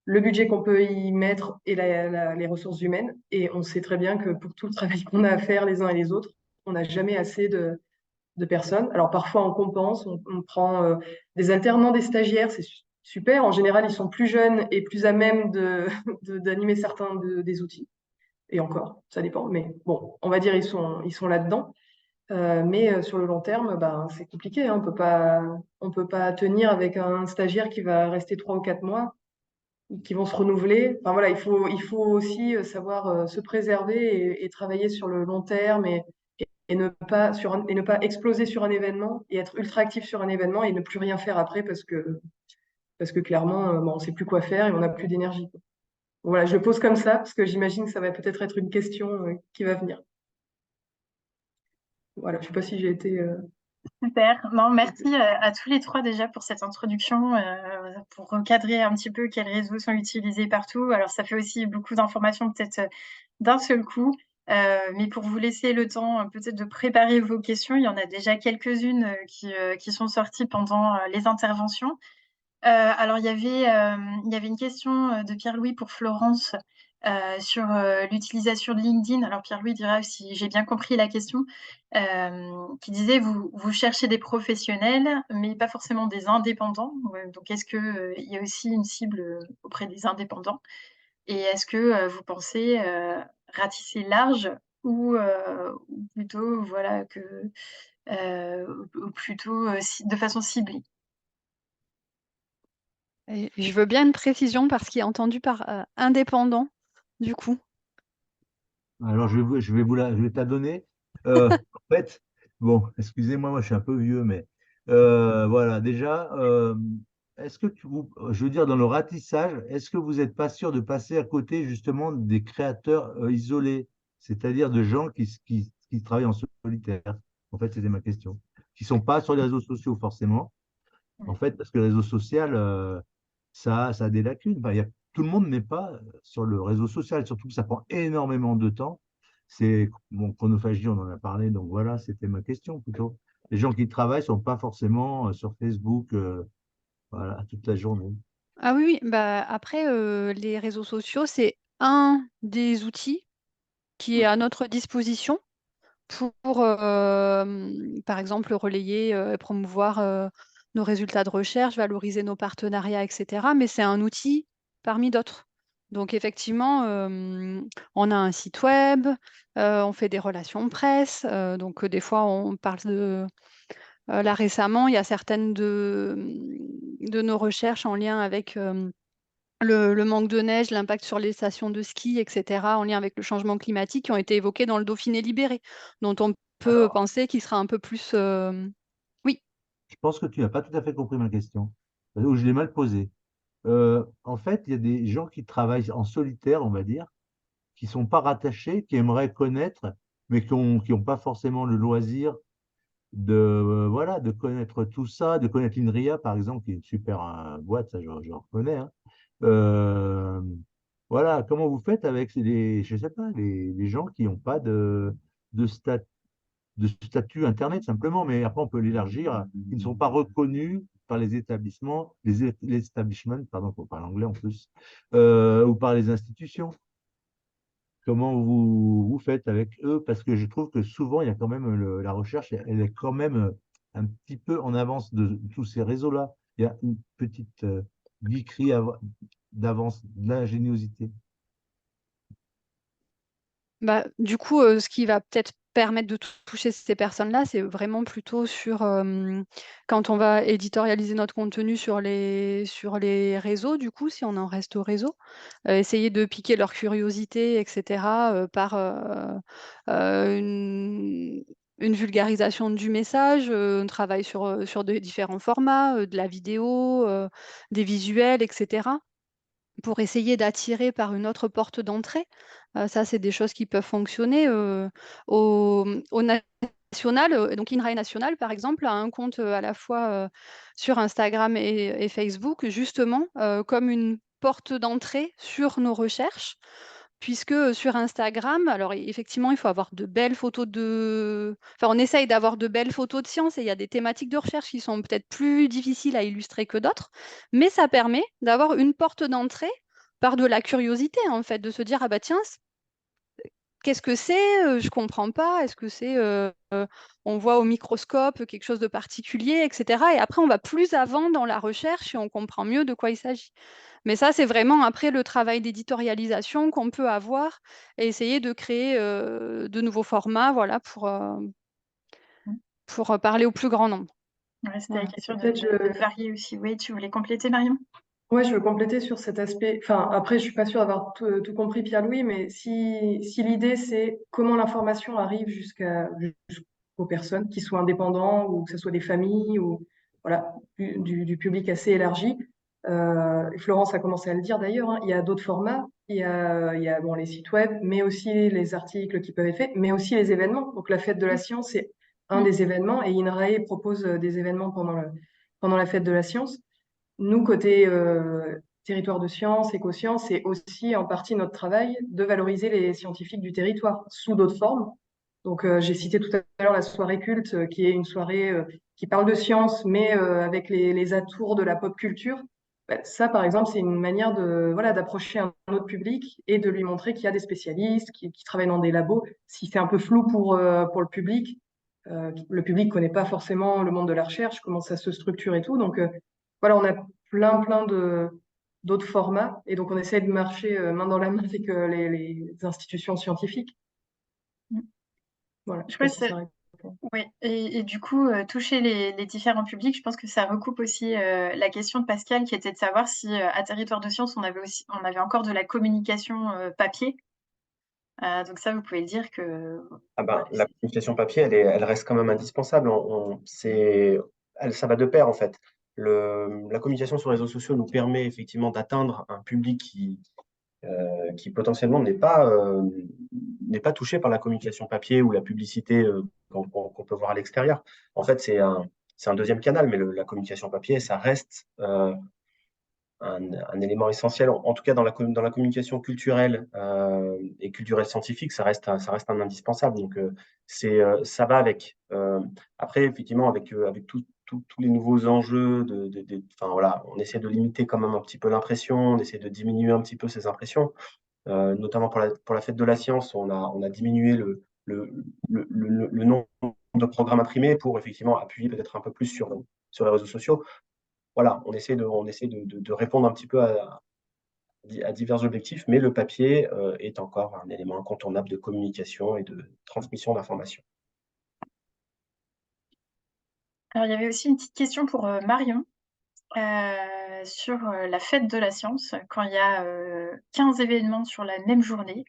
le budget qu'on peut y mettre et les ressources humaines. Et on sait très bien que pour tout le travail qu'on a à faire les uns et les autres, on n'a jamais assez de personnes. Alors parfois on compense, on prend des alternants, des stagiaires, c'est super. En général, ils sont plus jeunes et plus à même d'animer certains des outils. Et encore, ça dépend. Mais bon, on va dire ils sont là-dedans. Mais sur le long terme, ben, c'est compliqué, hein. On peut pas tenir avec un stagiaire qui va rester 3 ou 4 mois, qui vont se renouveler. Enfin voilà, il faut aussi savoir se préserver et travailler sur le long terme et et ne pas exploser sur un événement et être ultra actif sur un événement et ne plus rien faire après parce que clairement, bon, on sait plus quoi faire et on n'a plus d'énergie, quoi. Voilà, je le pose comme ça parce que j'imagine que ça va peut-être être une question qui va venir. Voilà, je sais pas si j'ai été. Super. Non, merci à tous les trois déjà pour cette introduction, pour recadrer un petit peu quels réseaux sont utilisés partout. Alors, ça fait aussi beaucoup d'informations peut-être d'un seul coup, mais pour vous laisser le temps peut-être de préparer vos questions, il y en a déjà quelques-unes qui sont sorties pendant les interventions. Alors, il y avait une question de Pierre-Louis pour Florence sur l'utilisation de LinkedIn. Alors, Pierre-Louis dira si j'ai bien compris la question, qui disait vous cherchez des professionnels, mais pas forcément des indépendants. Ouais, donc, est-ce qu'il y a aussi une cible auprès des indépendants? Et est-ce que vous pensez ratisser large ou plutôt, voilà, ou plutôt de façon ciblée? Et je veux bien une précision parce qu'il est entendu par indépendant, du coup. Alors, je vais te la donner. En fait, bon, excusez-moi, moi, je suis un peu vieux, mais voilà, déjà, je veux dire, dans le ratissage, est-ce que vous n'êtes pas sûr de passer à côté, justement, des créateurs isolés, c'est-à-dire de gens qui travaillent en solitaire? En fait, c'était ma question. Qui ne sont pas sur les réseaux sociaux, forcément. En fait, parce que le réseau social, ça a des lacunes. Enfin, tout le monde n'est pas sur le réseau social, surtout que ça prend énormément de temps. C'est bon, chronophage, on en a parlé, donc voilà, c'était ma question plutôt. Les gens qui travaillent ne sont pas forcément sur Facebook voilà, toute la journée. Ah oui, oui, bah après, les réseaux sociaux, c'est un des outils qui est à notre disposition pour, par exemple, relayer et promouvoir nos résultats de recherche, valoriser nos partenariats, et cetera. Mais c'est un outil parmi d'autres. Donc effectivement, on a un site web, on fait des relations presse, donc des fois on parle de là récemment, il y a certaines de nos recherches en lien avec, le manque de neige, l'impact sur les stations de ski et cetera, en lien avec le changement climatique, qui ont été évoqués dans le Dauphiné libéré, dont on peut Alors, penser qu'il sera un peu plus, oui. je pense que tu n'as pas tout à fait compris ma question, ou je l'ai mal posée. En fait, il y a des gens qui travaillent en solitaire, on va dire, qui ne sont pas rattachés, qui aimeraient connaître, mais qui ont pas forcément le loisir voilà, de connaître tout ça, de connaître l'INRIA, par exemple, qui est une super boîte, ça je reconnais, hein. Euh, voilà, comment vous faites avec je sais pas, les gens qui n'ont pas de, stat- de statut Internet, simplement, mais après on peut l'élargir, qui ne sont pas reconnus par les établissements, les establishments, pardon, faut parler anglais en plus, ou par les institutions. Comment vous faites avec eux? Parce que je trouve que souvent, il y a quand même la recherche, elle est quand même un petit peu en avance de tous ces réseaux-là. Il y a une petite geekerie d'avance, de l'ingéniosité. Bah, du coup, ce qui va peut-être permettre de toucher ces personnes-là, c'est vraiment plutôt sur, quand on va éditorialiser notre contenu sur les réseaux, du coup, si on en reste au réseau, essayer de piquer leur curiosité et cetera, par, une vulgarisation du message, on travaille sur de différents formats, de la vidéo, des visuels et cetera. Pour essayer d'attirer par une autre porte d'entrée. Ça, c'est des choses qui peuvent fonctionner, au national, donc INRAE National, par exemple, a un compte à la fois sur Instagram et Facebook, justement, comme une porte d'entrée sur nos recherches, puisque sur Instagram, alors effectivement, il faut avoir de belles photos enfin, on essaye d'avoir de belles photos de science et il y a des thématiques de recherche qui sont peut-être plus difficiles à illustrer que d'autres, mais ça permet d'avoir une porte d'entrée par de la curiosité, en fait, de se dire, ah bah tiens, qu'est-ce que c'est? Je comprends pas. Est-ce que c'est, on voit au microscope quelque chose de particulier, et cetera, et après on va plus avant dans la recherche et on comprend mieux de quoi il s'agit. Mais ça, c'est vraiment après le travail d'éditorialisation qu'on peut avoir et essayer de créer, de nouveaux formats, voilà, pour parler au plus grand nombre. Ouais, c'était la Voilà. question Peut-être de varier aussi. Oui, tu voulais compléter, Marion? Ouais, je veux compléter sur cet aspect. Enfin, après, je suis pas sûre d'avoir tout compris, Pierre-Louis, mais si l'idée c'est comment l'information arrive jusqu'aux personnes, qui soient indépendants ou que ce soit des familles ou voilà du public assez élargi. Et Florence a commencé à le dire d'ailleurs, hein, il y a d'autres formats. Il y a bon, les sites web, mais aussi les articles qui peuvent être faits, mais aussi les événements. Donc la fête de la science, c'est un des événements, et INRAE propose des événements pendant la fête de la science. Nous, côté territoire de sciences, éco-sciences, c'est aussi en partie notre travail de valoriser les scientifiques du territoire sous d'autres formes. Donc, j'ai cité tout à l'heure la soirée culte, qui est une soirée qui parle de science, mais avec les atours de la pop culture. Ça, par exemple, c'est une manière voilà, d'approcher un autre public et de lui montrer qu'il y a des spécialistes qui travaillent dans des labos. Si c'est un peu flou pour le public connaît pas forcément le monde de la recherche, comment ça se structure et tout. Donc, voilà, on a plein d'autres formats, et donc on essaie de marcher main dans la main avec les institutions scientifiques. Mm. Voilà, Je je sais crois pas que si ça répond. oui, et du coup, toucher les différents publics, je pense que ça recoupe aussi la question de Pascal, qui était de savoir si à Territoire de Science, on avait encore de la communication papier. Donc ça, vous pouvez le dire que Ah ben, voilà, la communication papier, elle reste quand même indispensable. Ça va de pair, en fait. La communication sur les réseaux sociaux nous permet effectivement d'atteindre un public qui potentiellement n'est pas touché par la communication papier ou la publicité qu'on peut voir à l'extérieur. En fait, c'est un deuxième canal, mais la communication papier, ça reste un élément essentiel, en tout cas dans la communication culturelle et culturelle scientifique, ça reste un indispensable. Donc, ça va avec. Après, effectivement, avec tous les nouveaux enjeux, enfin, voilà, on essaie de limiter quand même un petit peu l'impression, on essaie de diminuer un petit peu ces impressions. Notamment pour la fête de la science, on a diminué le nombre de programmes imprimés pour effectivement appuyer peut-être un peu plus sur les réseaux sociaux. Voilà, on essaie de répondre un petit peu à divers objectifs, mais le papier est encore un élément incontournable de communication et de transmission d'informations. Alors, il y avait aussi une petite question pour Marion sur la fête de la science. Quand il y a 15 événements sur la même journée,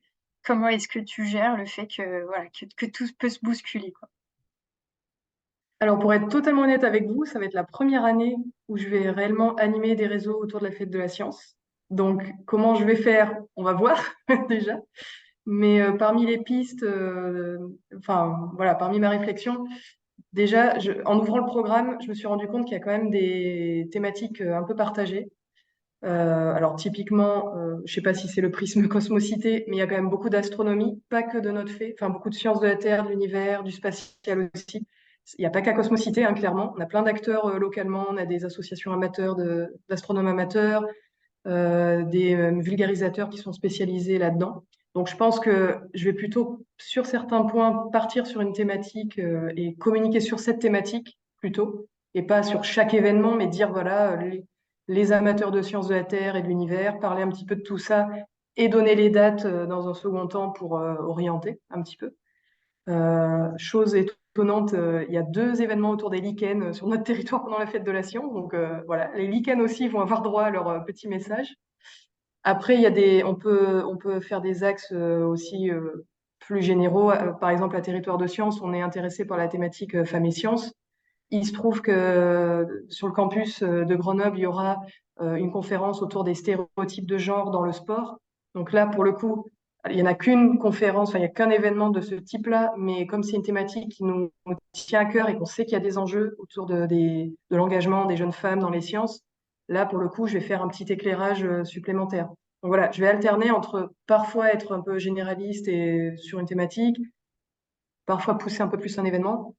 comment est-ce que tu gères le fait que, voilà, que tout peut se bousculer, quoi? Alors, pour être totalement honnête avec vous, ça va être la première année où je vais réellement animer des réseaux autour de la fête de la science. Donc, comment je vais faire, on va voir déjà. Mais parmi les pistes, enfin voilà, parmi ma réflexion, déjà, en ouvrant le programme, je me suis rendu compte qu'il y a quand même des thématiques un peu partagées. Alors typiquement, je ne sais pas si c'est le prisme cosmocité, mais il y a quand même beaucoup d'astronomie, pas que de notre fait, enfin beaucoup de sciences de la Terre, de l'univers, du spatial aussi. Il n'y a pas qu'à cosmocité, hein, clairement. On a plein d'acteurs localement, on a des associations amateurs d'astronomes amateurs, des vulgarisateurs qui sont spécialisés là-dedans. Donc je pense que je vais plutôt, sur certains points, partir sur une thématique et communiquer sur cette thématique plutôt, et pas sur chaque événement, mais dire voilà, les amateurs de sciences de la Terre et de l'univers, parler un petit peu de tout ça et donner les dates dans un second temps pour orienter un petit peu. Chose étonnante, il y a 2 événements autour des lichens sur notre territoire pendant la fête de la science. Donc voilà, les lichens aussi vont avoir droit à leur petit message. Après, on peut faire des axes aussi plus généraux. Par exemple, à Territoire de Sciences, on est intéressé par la thématique femmes et sciences. Il se trouve que sur le campus de Grenoble, il y aura une conférence autour des stéréotypes de genre dans le sport. Donc là, pour le coup, il n'y en a qu'une conférence, enfin, il n'y a qu'un événement de ce type-là, mais comme c'est une thématique qui nous tient à cœur et qu'on sait qu'il y a des enjeux autour de l'engagement des jeunes femmes dans les sciences, là, pour le coup, je vais faire un petit éclairage supplémentaire. Donc voilà, je vais alterner entre parfois être un peu généraliste et sur une thématique, parfois pousser un peu plus un événement.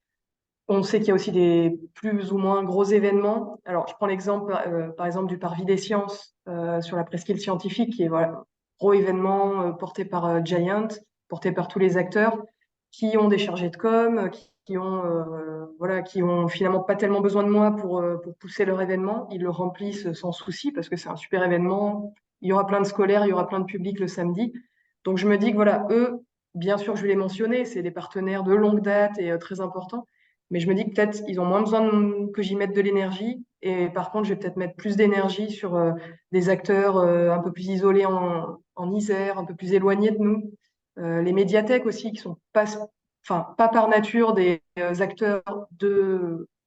On sait qu'il y a aussi des plus ou moins gros événements. Alors, je prends l'exemple, par exemple, du Parvis des sciences sur la presqu'île scientifique, qui est voilà, gros événement porté par Giant, porté par tous les acteurs, qui ont des chargés de com, voilà, qui ont finalement pas tellement besoin de moi pour pousser leur événement. Ils le remplissent sans souci parce que c'est un super événement. Il y aura plein de scolaires, il y aura plein de public le samedi. Donc, je me dis que voilà, eux, bien sûr, je vais les mentionner, c'est des partenaires de longue date et très importants. Mais je me dis que peut-être ils ont moins besoin que j'y mette de l'énergie. Et par contre, je vais peut-être mettre plus d'énergie sur des acteurs un peu plus isolés en Isère, un peu plus éloignés de nous. Les médiathèques aussi, qui sont pas, enfin, pas par nature des acteurs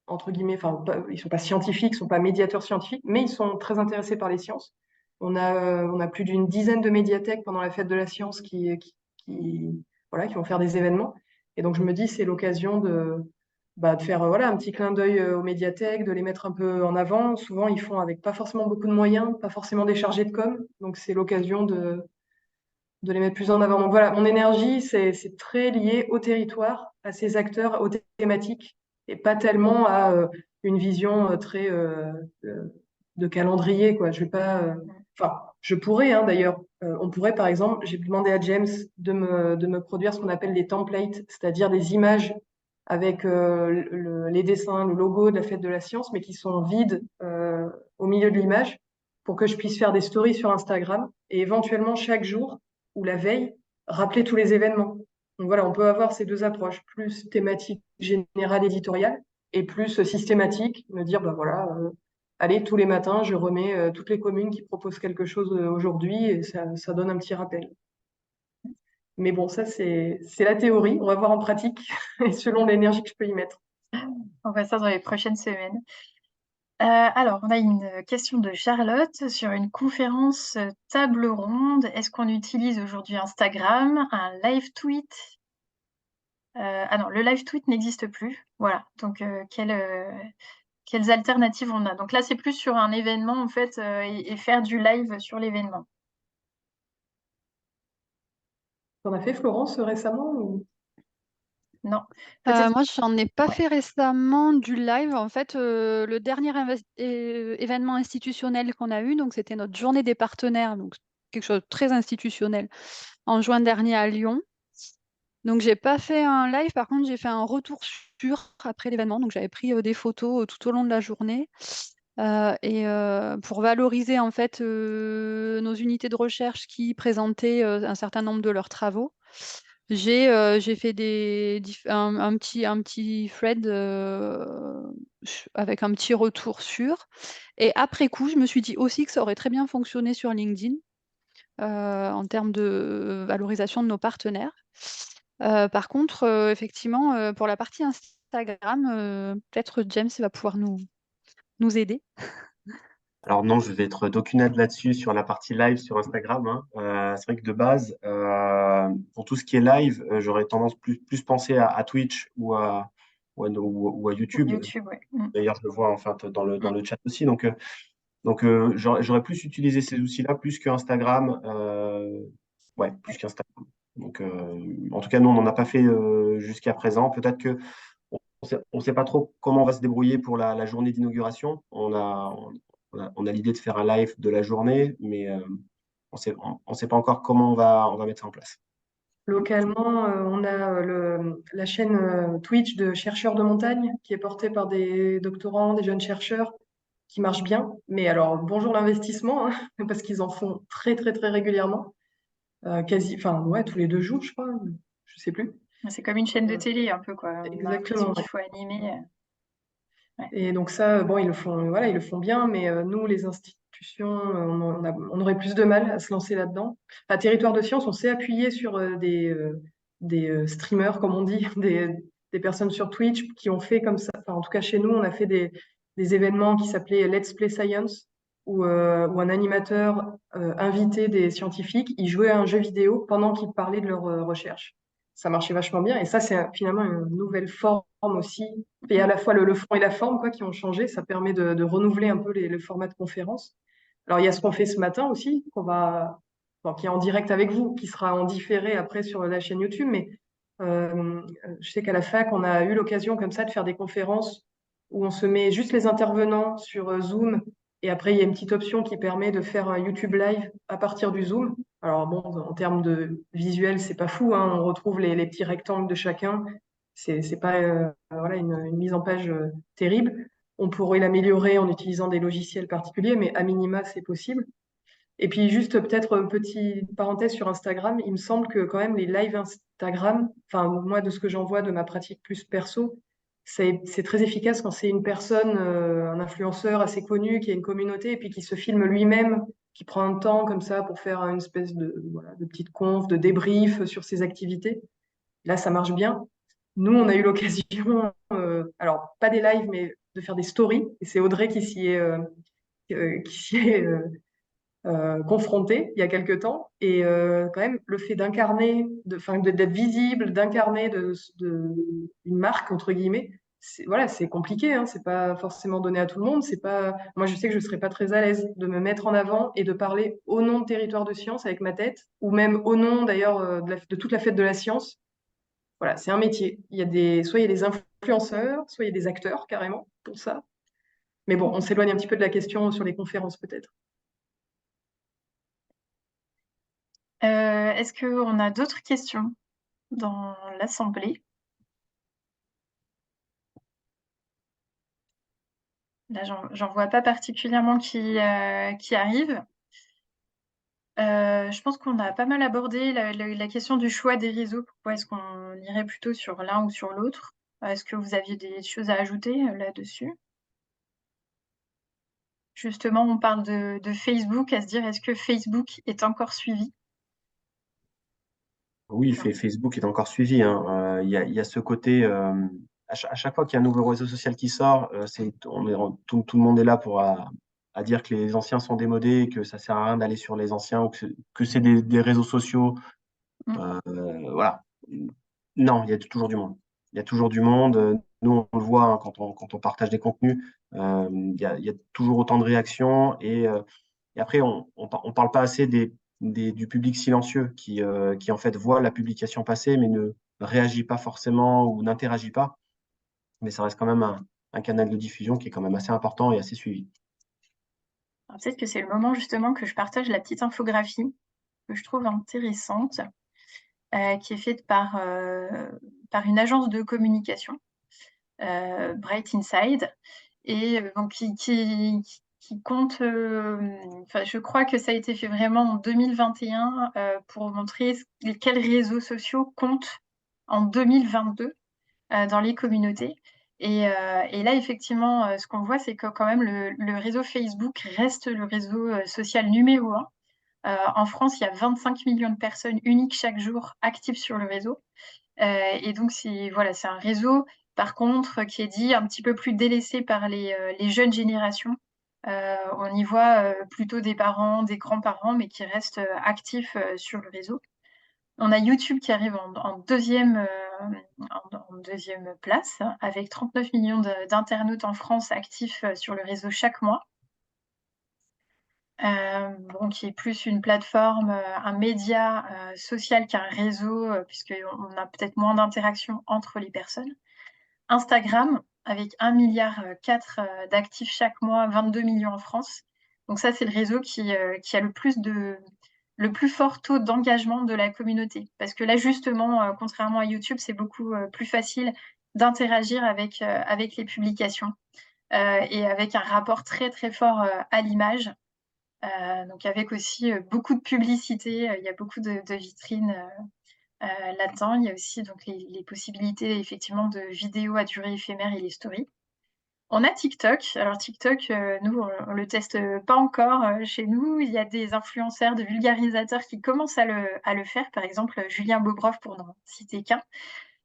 entre guillemets, enfin, ils sont pas scientifiques, ils sont pas médiateurs scientifiques, mais ils sont très intéressés par les sciences. On a plus d'une dizaine de médiathèques pendant la fête de la science voilà, qui vont faire des événements. Et donc, je me dis, c'est l'occasion de faire voilà, un petit clin d'œil aux médiathèques, de les mettre un peu en avant. Souvent, ils font avec pas forcément beaucoup de moyens, pas forcément des chargés de com. Donc, c'est l'occasion de les mettre plus en avant. Donc, voilà, mon énergie, c'est très lié au territoire, à ces acteurs, aux thématiques, et pas tellement à une vision très de calendrier, quoi. Je vais pas. Enfin, je pourrais, hein, d'ailleurs. On pourrait, par exemple, j'ai demandé à James de me produire ce qu'on appelle des templates, c'est-à-dire des images avec les dessins, le logo de la fête de la science, mais qui sont vides au milieu de l'image, pour que je puisse faire des stories sur Instagram et éventuellement chaque jour ou la veille, rappeler tous les événements. Donc voilà, on peut avoir ces deux approches, plus thématique générale éditoriale et plus systématique, me dire, bah voilà, allez, tous les matins, je remets toutes les communes qui proposent quelque chose aujourd'hui et ça donne un petit rappel. Mais bon, ça, c'est la théorie. On va voir en pratique et selon l'énergie que je peux y mettre. On va ça dans les prochaines semaines. Alors, on a une question de Charlotte sur une conférence table ronde. Est-ce qu'on utilise aujourd'hui Instagram, un live tweet? Ah non, le live tweet n'existe plus. Voilà. Donc, quelles alternatives on a? Donc là, c'est plus sur un événement, en fait, et faire du live sur l'événement. T'en as fait, Florence, récemment Non. Peut-être. Moi, j'en ai pas Ouais. fait récemment du live. En fait, le dernier événement institutionnel qu'on a eu, donc c'était notre journée des partenaires, donc quelque chose de très institutionnel, en juin dernier à Lyon. Donc, j'ai pas fait un live. Par contre, j'ai fait un retour sur après l'événement. Donc, j'avais pris des photos tout au long de la journée. Et pour valoriser en fait nos unités de recherche qui présentaient un certain nombre de leurs travaux. J'ai fait un petit thread avec un petit retour sur. Et après coup, je me suis dit aussi que ça aurait très bien fonctionné sur LinkedIn en termes de valorisation de nos partenaires. Par contre, effectivement, pour la partie Instagram, peut-être James va pouvoir nous aider. Alors non, je vais être d'aucune aide là-dessus sur la partie live sur Instagram, hein. C'est vrai que de base, pour tout ce qui est live, j'aurais tendance plus penser à Twitch ou à YouTube. YouTube, ouais. D'ailleurs, je le vois en fait dans le chat aussi. Donc j'aurais plus utilisé ces outils-là plus que Instagram. Ouais, plus qu'Instagram. Donc, en tout cas, nous, on n'en a pas fait jusqu'à présent. Peut-être que on sait pas trop comment on va se débrouiller pour la journée d'inauguration. On a l'idée de faire un live de la journée, mais on sait pas encore comment on va mettre ça en place. Localement, on a la chaîne Twitch de chercheurs de montagne qui est portée par des doctorants, des jeunes chercheurs qui marche bien. Mais alors, bonjour l'investissement, hein, parce qu'ils en font très, très, très régulièrement. Enfin, ouais, tous les 2 jours, je crois. Je sais plus. C'est comme une chaîne de télé, un peu, quoi. On a l'impression Exactement. qu'il faut animer. Ouais. Et donc ça, bon, voilà, ils le font bien, mais nous, les institutions, on aurait plus de mal à se lancer là-dedans. À Territoire de Science, on s'est appuyé sur des streamers, comme on dit, des personnes sur Twitch qui ont fait comme ça. Enfin, en tout cas, chez nous, on a fait des événements qui s'appelaient Let's Play Science, où un animateur invitait des scientifiques, ils jouaient à un jeu vidéo pendant qu'ils parlaient de leur recherche. Ça marchait vachement bien. Et ça, c'est finalement une nouvelle forme aussi. Et à la fois le fond et la forme quoi, qui ont changé. Ça permet de renouveler un peu le format de conférence. Alors, il y a ce qu'on fait ce matin aussi, qui est en direct avec vous, qui sera en différé après sur la chaîne YouTube. Mais je sais qu'à la fac, on a eu l'occasion comme ça de faire des conférences où on se met juste les intervenants sur Zoom. Et après, il y a une petite option qui permet de faire un YouTube Live à partir du Zoom. Alors bon, en termes de visuel, c'est pas fou, hein. On retrouve les petits rectangles de chacun. C'est pas voilà, une mise en page terrible. On pourrait l'améliorer en utilisant des logiciels particuliers, mais à minima, c'est possible. Et puis juste peut-être une petite parenthèse sur Instagram, il me semble que quand même les lives Instagram, enfin moi de ce que j'en vois de ma pratique plus perso, c'est très efficace quand c'est une personne, un influenceur assez connu qui a une communauté et puis qui se filme lui-même, qui prend un temps comme ça pour faire une espèce voilà, de petite conf, de débrief sur ses activités. Là, ça marche bien. Nous, on a eu l'occasion, alors pas des lives, mais de faire des stories. Et c'est Audrey qui s'y est confrontée il y a quelques temps. Et quand même, le fait d'incarner, d'être visible, d'incarner une marque, entre guillemets, voilà, c'est compliqué, hein, c'est pas forcément donné à tout le monde. C'est pas... Moi, je sais que je serais pas très à l'aise de me mettre en avant et de parler au nom de Territoire de Science avec ma tête, ou même au nom d'ailleurs de toute la fête de la science. Voilà, c'est un métier. Soit il y a des influenceurs, soit il y a des acteurs carrément pour ça. Mais bon, on s'éloigne un petit peu de la question sur les conférences peut-être. Est-ce qu'on a d'autres questions dans l'Assemblée? Là, j'en vois pas particulièrement qui arrivent. Je pense qu'on a pas mal abordé la question du choix des réseaux. Pourquoi est-ce qu'on irait plutôt sur l'un ou sur l'autre? Est-ce que vous aviez des choses à ajouter là-dessus? Justement, on parle de Facebook, à se dire, est-ce que Facebook est encore suivi? Oui, Facebook est encore suivi, hein. Il y a ce côté, à chaque fois qu'il y a un nouveau réseau social qui sort, tout le monde est là pour à dire que les anciens sont démodés, et que ça sert à rien d'aller sur les anciens, ou que c'est des réseaux sociaux. Voilà. Non, il y a toujours du monde. Il y a toujours du monde. Nous, on le voit, hein, quand on partage des contenus. Il y a toujours autant de réactions. Et après, on ne parle pas assez du public silencieux qui, en fait, voit la publication passer, mais ne réagit pas forcément ou n'interagit pas. Mais ça reste quand même un canal de diffusion qui est quand même assez important et assez suivi. Alors, peut-être que c'est le moment justement que je partage la petite infographie que je trouve intéressante, qui est faite par une agence de communication, Bright Inside, et donc qui compte, je crois que ça a été fait vraiment en 2021 pour montrer quels réseaux sociaux comptent en 2022 dans les communautés. Et là, effectivement, ce qu'on voit, c'est que quand même le réseau Facebook reste le réseau social numéro 1. En France, il y a 25 millions de personnes uniques chaque jour actives sur le réseau. Et donc, c'est un réseau, par contre, qui est dit un petit peu plus délaissé par les jeunes générations. On y voit plutôt des parents, des grands-parents, mais qui restent actifs sur le réseau. On a YouTube qui arrive en deuxième place, avec 39 millions d'internautes en France actifs sur le réseau chaque mois. Qui est plus une plateforme, un média social qu'un réseau, puisqu'on a peut-être moins d'interaction entre les personnes. Instagram, avec 1,4 milliard d'actifs chaque mois, 22 millions en France. Donc ça, c'est le réseau qui a le plus fort taux d'engagement de la communauté. Parce que là, justement, contrairement à YouTube, c'est beaucoup plus facile d'interagir avec les publications et avec un rapport très, très fort à l'image. Donc avec aussi beaucoup de publicité, il y a beaucoup de vitrines là-dedans. Il y a aussi donc les possibilités effectivement de vidéos à durée éphémère et les stories. On a TikTok. Alors TikTok, nous, on le teste pas encore chez nous. Il y a des influenceurs, de vulgarisateurs qui commencent à le faire. Par exemple, Julien Bobrov, pour n'en citer qu'un.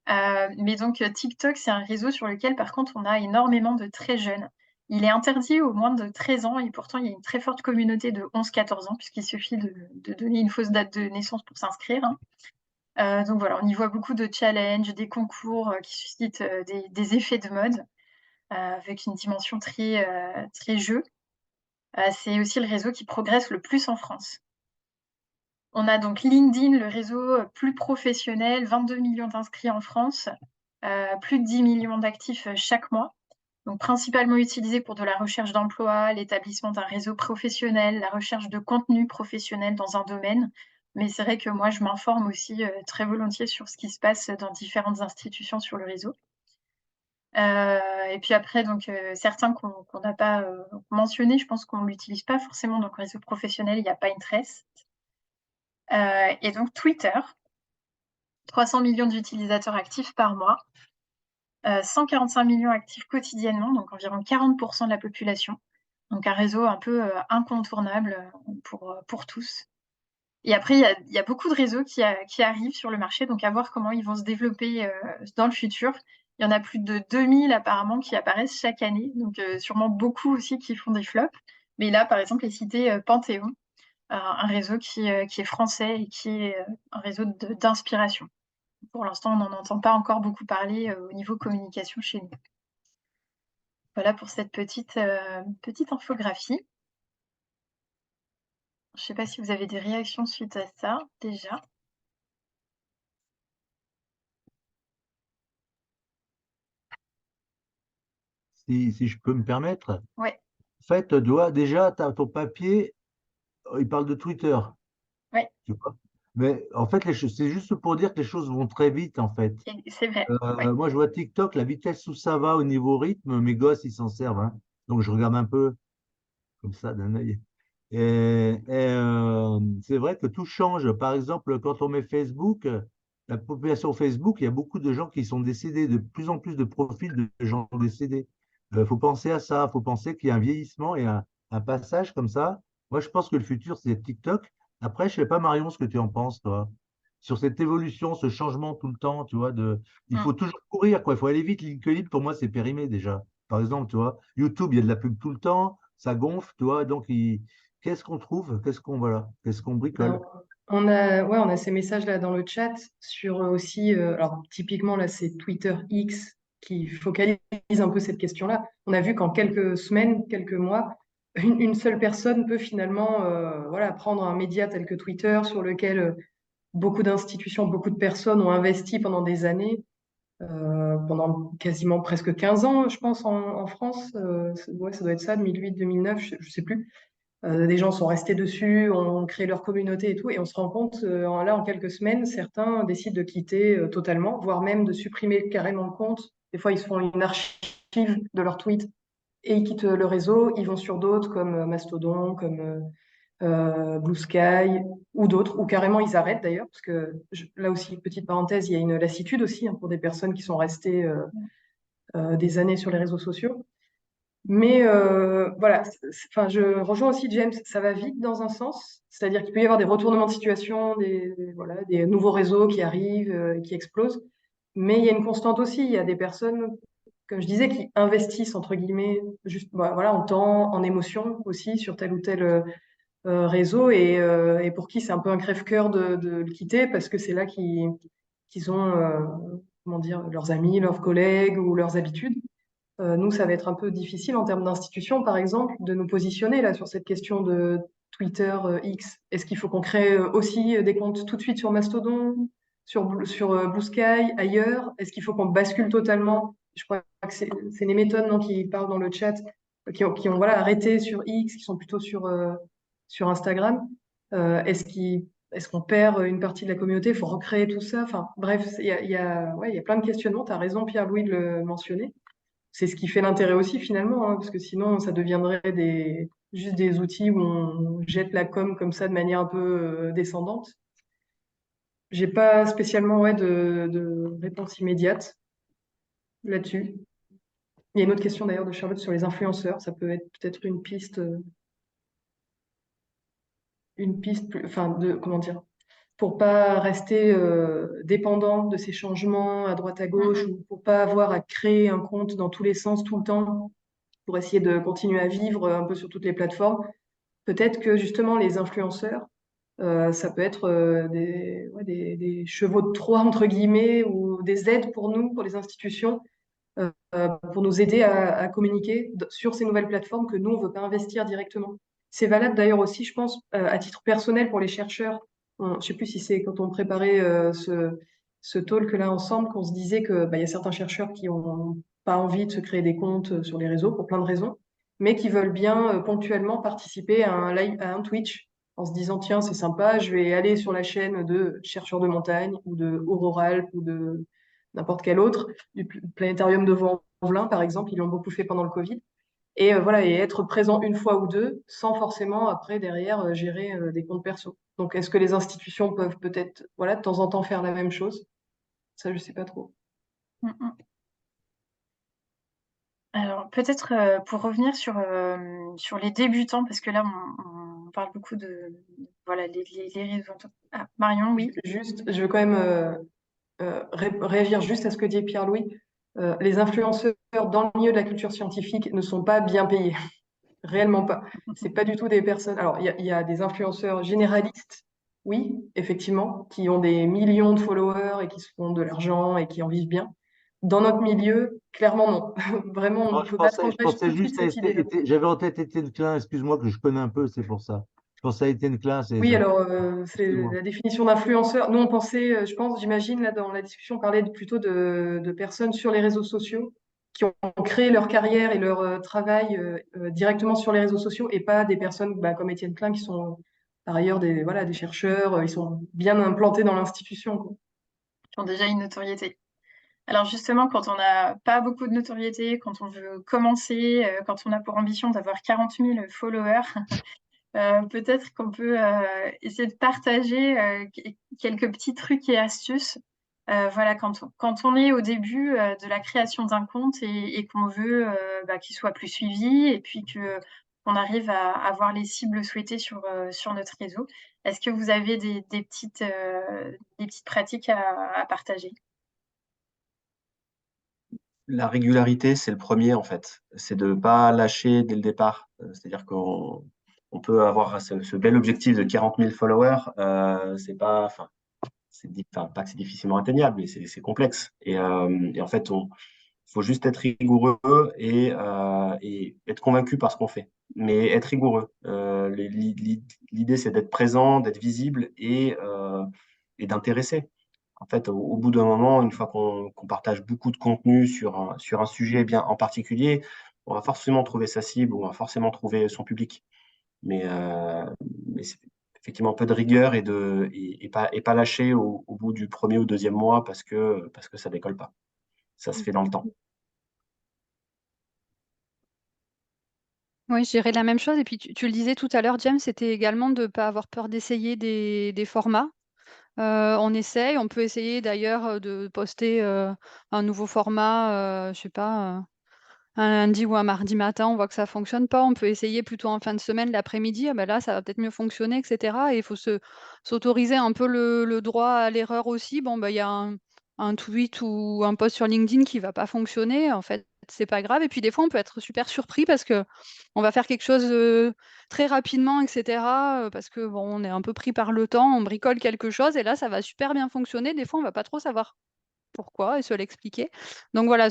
Mais donc TikTok, c'est un réseau sur lequel, par contre, on a énormément de très jeunes. Il est interdit aux moins de 13 ans et pourtant il y a une très forte communauté de 11-14 ans puisqu'il suffit de donner une fausse date de naissance pour s'inscrire, hein. Donc voilà, on y voit beaucoup de challenges, des concours qui suscitent des effets de mode avec une dimension très jeu. C'est aussi le réseau qui progresse le plus en France. On a donc LinkedIn, le réseau plus professionnel, 22 millions d'inscrits en France, plus de 10 millions d'actifs chaque mois. Donc principalement utilisé pour de la recherche d'emploi, l'établissement d'un réseau professionnel, la recherche de contenu professionnel dans un domaine. Mais c'est vrai que moi, je m'informe aussi très volontiers sur ce qui se passe dans différentes institutions sur le réseau. Et puis après, donc, certains qu'on n'a pas mentionnés, je pense qu'on ne l'utilise pas forcément. Donc, réseau professionnel, il y a Pinterest. Et donc, Twitter, 300 millions d'utilisateurs actifs par mois, 145 millions actifs quotidiennement, donc environ 40% de la population. Donc, un réseau un peu incontournable pour tous. Et après, il y a beaucoup de réseaux qui arrivent sur le marché, donc à voir comment ils vont se développer dans le futur. Il y en a plus de 2000 apparemment qui apparaissent chaque année, donc sûrement beaucoup aussi qui font des flops. Mais là, par exemple, est cité Panthéon, un réseau qui est français et qui est un réseau d'inspiration. Pour l'instant, on n'en entend pas encore beaucoup parler au niveau communication chez nous. Voilà pour cette petite infographie. Je ne sais pas si vous avez des réactions suite à ça, déjà. Si je peux me permettre, Ouais, en fait, déjà, ton papier, il parle de Twitter, ouais, tu vois. Mais en fait, c'est juste pour dire que les choses vont très vite, en fait. c'est vrai. Ouais. Moi, je vois TikTok, la vitesse où ça va au niveau rythme, mes gosses, ils s'en servent, hein. Donc, je regarde un peu comme ça d'un œil. C'est vrai que tout change. Par exemple, quand on met Facebook, la population Facebook, il y a beaucoup de gens qui sont décédés, de plus en plus de profils de gens décédés. Il faut penser à ça, il faut penser qu'il y a un vieillissement et un passage comme ça. Moi, je pense que le futur, c'est TikTok. Après, je sais pas, Marion, ce que tu en penses, toi, sur cette évolution, ce changement tout le temps, tu vois, il Mm. faut toujours courir, quoi. Il faut aller vite. LinkedIn, pour moi, c'est périmé déjà. Par exemple, tu vois, YouTube, il y a de la pub tout le temps, ça gonfle, tu vois, donc qu'est-ce qu'on trouve? Qu'est-ce qu'on bricole? Alors, on a ces messages-là dans le chat sur aussi, alors typiquement là, c'est Twitter X qui focalise un peu cette question-là. On a vu qu'en quelques semaines, quelques mois, une seule personne peut finalement voilà, prendre un média tel que Twitter sur lequel beaucoup d'institutions, beaucoup de personnes ont investi pendant des années, pendant quasiment presque 15 ans, je pense, en France. Ouais, ça doit être ça, 2008-2009, je ne sais plus. Des gens sont restés dessus, ont créé leur communauté et tout, et on se rend compte, là, en quelques semaines, certains décident de quitter totalement, voire même de supprimer carrément le compte. Des fois, ils se font une archive de leurs tweets et ils quittent le réseau. Ils vont sur d'autres comme Mastodon, comme Blue Sky ou d'autres, ou carrément ils arrêtent d'ailleurs, parce que là aussi, petite parenthèse, il y a une lassitude aussi hein, pour des personnes qui sont restées des années sur les réseaux sociaux. Mais voilà, enfin, je rejoins aussi James, ça va vite dans un sens, c'est-à-dire qu'il peut y avoir des retournements de situation, voilà, des nouveaux réseaux qui arrivent, qui explosent, mais il y a une constante aussi, il y a des personnes, comme je disais, qui investissent, entre guillemets, juste bah, voilà, en temps, en émotion aussi, sur tel ou tel réseau, et pour qui c'est un peu un crève-cœur de le quitter, parce que c'est là qu'ils ont, comment dire, leurs amis, leurs collègues ou leurs habitudes. Nous, ça va être un peu difficile en termes d'institution, par exemple, de nous positionner là sur cette question de Twitter X. Est-ce qu'il faut qu'on crée aussi des comptes tout de suite sur Mastodon, sur Blue Sky, ailleurs? Est-ce qu'il faut qu'on bascule totalement? Je crois que c'est les méthodes non, qui parlent dans le chat, qui ont voilà, arrêté sur X, qui sont plutôt sur Instagram. Est-ce qu'on perd une partie de la communauté? Il faut recréer tout ça. Enfin, bref, ouais, il y a plein de questionnements. Tu as raison, Pierre-Louis, de le mentionner. C'est ce qui fait l'intérêt aussi finalement, hein, parce que sinon ça deviendrait juste des outils où on jette la com comme ça de manière un peu descendante. J'ai pas spécialement ouais, de réponse immédiate là-dessus. Il y a une autre question d'ailleurs de Charlotte sur les influenceurs. Ça peut être peut-être une piste, enfin de comment dire, pour pas rester dépendant de ces changements à droite à gauche ou pour pas avoir à créer un compte dans tous les sens tout le temps. pour essayer de continuer à vivre un peu sur toutes les plateformes. Peut-être que justement les influenceurs, ça peut être des chevaux de Troie, entre guillemets, ou des aides pour nous, pour les institutions, pour nous aider à communiquer sur ces nouvelles plateformes que nous, on ne veut pas investir directement. C'est valable d'ailleurs aussi, je pense, à titre personnel pour les chercheurs. Je ne sais plus si c'est quand on préparait ce talk-là ensemble qu'on se disait que y a certains chercheurs qui n'ont pas envie de se créer des comptes sur les réseaux pour plein de raisons, mais qui veulent bien ponctuellement participer à un live, à un Twitch en se disant, tiens, c'est sympa, je vais aller sur la chaîne de chercheurs de montagne ou de Auroralp ou de n'importe quel autre, du planétarium de Vaux-en-Velin, par exemple, ils l'ont beaucoup fait pendant le Covid. Et voilà, et être présent une fois ou deux, sans forcément après derrière gérer des comptes perso. Donc, est-ce que les institutions peuvent peut-être, voilà, de temps en temps faire la même chose? Ça, je sais pas trop. Mm, mm. Alors, peut-être pour revenir sur les débutants, parce que là, on parle beaucoup de voilà, les réseaux. Ah, Marion, oui. Juste, je veux quand même réagir juste à ce que dit Pierre-Louis. Les influenceurs dans le milieu de la culture scientifique ne sont pas bien payés. Réellement pas. C'est pas du tout des personnes. Alors, il y a des influenceurs généralistes, oui, effectivement, qui ont des millions de followers et qui se font de l'argent et qui en vivent bien. Dans notre milieu, clairement non. Vraiment, on Non, ne peut pas prendre je pensais tout de suite juste à cette idée-là. j'avais en tête Étienne Klein, excuse-moi que je connais un peu, c'est pour ça. Je pensais à Étienne Klein, c'est Oui, ça. alors c'est Excuse-moi. la définition d'influenceur. Nous, on pensait, je pense, j'imagine, là, dans la discussion, on parlait plutôt de personnes sur les réseaux sociaux qui ont créé leur carrière et leur travail directement sur les réseaux sociaux et pas des personnes comme Étienne Klein qui sont par ailleurs voilà, des chercheurs, ils sont bien implantés dans l'institution, quoi. Qui ont déjà une notoriété. Alors justement, quand on n'a pas beaucoup de notoriété, quand on veut commencer, quand on a pour ambition d'avoir 40 000 followers, peut-être qu'on peut essayer de partager quelques petits trucs et astuces. Voilà, quand on est au début de la création d'un compte et qu'on veut qu'il soit plus suivi et puis qu'on arrive à avoir les cibles souhaitées sur notre réseau. Est-ce que vous avez des petites pratiques à partager? La régularité, c'est le premier en fait. C'est de ne pas lâcher dès le départ. C'est-à-dire qu'on peut avoir ce bel objectif de 40 000 followers. C'est pas, enfin, enfin, pas que c'est difficilement atteignable, mais c'est complexe. Et en fait, faut juste être rigoureux et être convaincu par ce qu'on fait. Mais être rigoureux. L'idée, c'est d'être présent, d'être visible et d'intéresser. En fait, au bout d'un moment, une fois qu'on partage beaucoup de contenu sur un sujet bien en particulier, on va forcément trouver sa cible, on va forcément trouver son public. Mais, euh, mais c'est effectivement un peu de rigueur et pas lâcher au bout du premier ou deuxième mois parce que ça décolle pas. Ça se fait dans le temps. Oui, je dirais la même chose. Et puis tu le disais tout à l'heure, James, c'était également de ne pas avoir peur d'essayer des formats. On essaye, on peut essayer d'ailleurs de poster un nouveau format, je sais pas, un lundi ou un mardi matin, on voit que ça fonctionne pas. On peut essayer plutôt en fin de semaine, l'après-midi. Ah ben là, ça va peut-être mieux fonctionner, etc. Et il faut s'autoriser un peu le droit à l'erreur aussi. Bon, il y a un tweet ou un post sur LinkedIn qui va pas fonctionner. En fait, c'est pas grave. Et puis des fois, on peut être super surpris parce que on va faire quelque chose très rapidement, etc. Parce que bon, on est un peu pris par le temps, on bricole quelque chose et là, ça va super bien fonctionner. Des fois, on va pas trop savoir pourquoi et se l'expliquer. Donc voilà,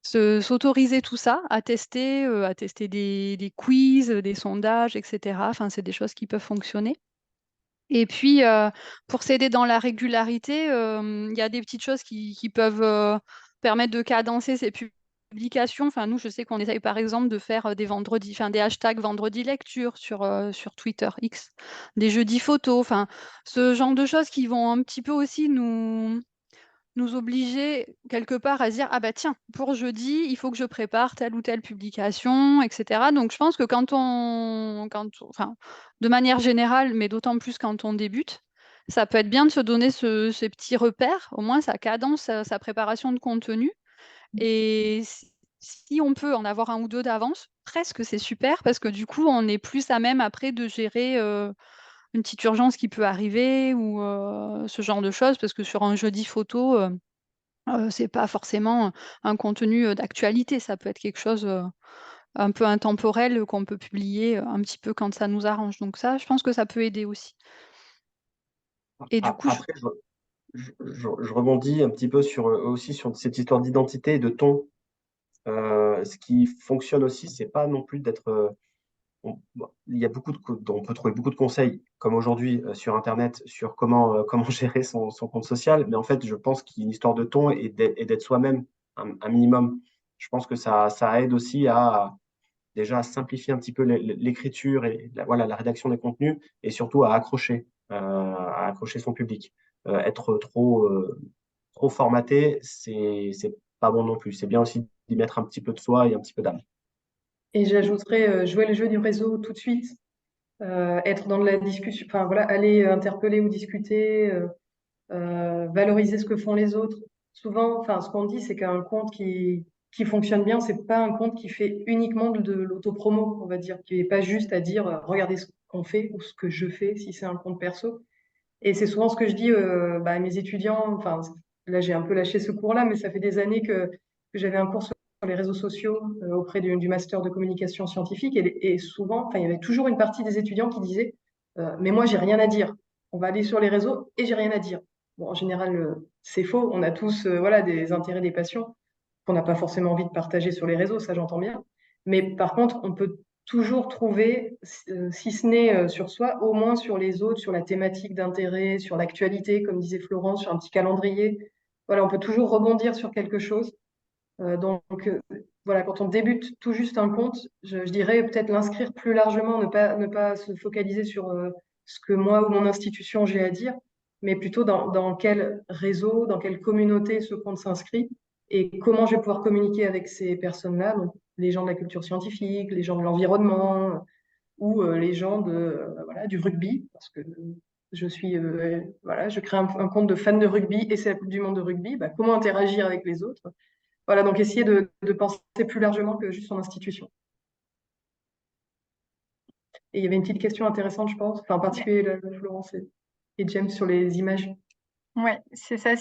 s'autoriser tout ça, à tester des quiz, des sondages, etc. Enfin, c'est des choses qui peuvent fonctionner. Et puis, pour s'aider dans la régularité, il y a des petites choses qui peuvent permettre de cadencer ces publications. Enfin, nous, je sais qu'on essaye par exemple de faire des vendredis, enfin des hashtags vendredi lecture sur Twitter X, des jeudis photos, enfin, ce genre de choses qui vont un petit peu aussi nous obliger quelque part à se dire, ah bah tiens, pour jeudi, il faut que je prépare telle ou telle publication, etc. Donc je pense que enfin, de manière générale, mais d'autant plus quand on débute, ça peut être bien de se donner ces petits repères, au moins ça cadence sa préparation de contenu. Et si on peut en avoir un ou deux d'avance, presque c'est super, parce que du coup, on est plus à même après de gérer une petite urgence qui peut arriver ou ce genre de choses, parce que sur un jeudi photo, C'est pas forcément un contenu d'actualité, ça peut être quelque chose un peu intemporel qu'on peut publier un petit peu quand ça nous arrange. Donc ça, je pense que ça peut aider aussi. Et du coup, Après, je rebondis un petit peu sur, aussi sur cette histoire d'identité et de ton. Ce qui fonctionne aussi, c'est pas non plus d'être. Bon, il y a on peut trouver beaucoup de conseils, comme aujourd'hui sur Internet, sur comment gérer son compte social. Mais en fait, je pense qu'il y a une histoire de ton et d'être soi-même un minimum. Je pense que ça aide aussi à déjà simplifier un petit peu l'écriture et voilà, la rédaction des contenus et surtout à accrocher son public. Être trop formaté, c'est pas bon non plus. C'est bien aussi d'y mettre un petit peu de soi et un petit peu d'âme. Et j'ajouterais jouer le jeu du réseau tout de suite, être dans de la discussion, enfin voilà, aller interpeller ou discuter, valoriser ce que font les autres. Souvent, enfin, ce qu'on dit, c'est qu'un compte qui fonctionne bien, c'est pas un compte qui fait uniquement de l'autopromo, on va dire, qui est pas juste à dire regardez ce qu'on fait ou ce que je fais si c'est un compte perso. Et c'est souvent ce que je dis à mes étudiants. Enfin, là, j'ai un peu lâché ce cours-là, mais ça fait des années que j'avais un cours sur les réseaux sociaux auprès du master de communication scientifique. Et souvent, enfin, il y avait toujours une partie des étudiants qui disaient mais moi, j'ai rien à dire. On va aller sur les réseaux et j'ai rien à dire. Bon, en général, c'est faux. On a tous voilà, des intérêts, des passions qu'on n'a pas forcément envie de partager sur les réseaux, ça j'entends bien. Mais par contre, on peut toujours trouver, si ce n'est sur soi, au moins sur les autres, sur la thématique d'intérêt, sur l'actualité, comme disait Florence, sur un petit calendrier. Voilà, on peut toujours rebondir sur quelque chose. Donc, voilà, quand on débute tout juste un compte, je dirais peut-être l'inscrire plus largement, ne pas se focaliser sur ce que moi ou mon institution j'ai à dire, mais plutôt dans quel réseau, dans quelle communauté ce compte s'inscrit et comment je vais pouvoir communiquer avec ces personnes-là, donc les gens de la culture scientifique, les gens de l'environnement ou les gens voilà, du rugby, parce que voilà, je crée un compte de fans de rugby et c'est la Coupe du Monde de rugby. Bah, comment interagir avec les autres? Voilà, donc essayer de penser plus largement que juste son institution. Et il y avait une petite question intéressante, je pense, enfin, en particulier Florence et James sur les images. Ouais, c'est ça.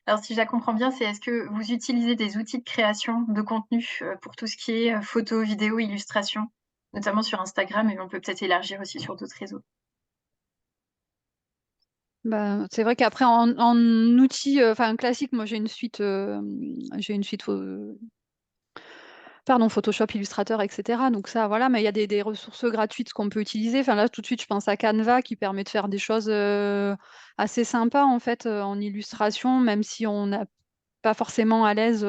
Alors, si je la comprends bien, c'est est-ce que vous utilisez des outils de création de contenu pour tout ce qui est photo, vidéo, illustration, notamment sur Instagram, et on peut peut-être élargir aussi sur d'autres réseaux. bah, c'est vrai qu'après en outil, enfin classique, moi j'ai une suite Photoshop, Illustrator, et cetera. Donc ça, voilà, mais il y a des ressources gratuites qu'on peut utiliser. Enfin là, tout de suite, je pense à Canva qui permet de faire des choses assez sympas en fait en illustration, même si on n'a pas forcément à l'aise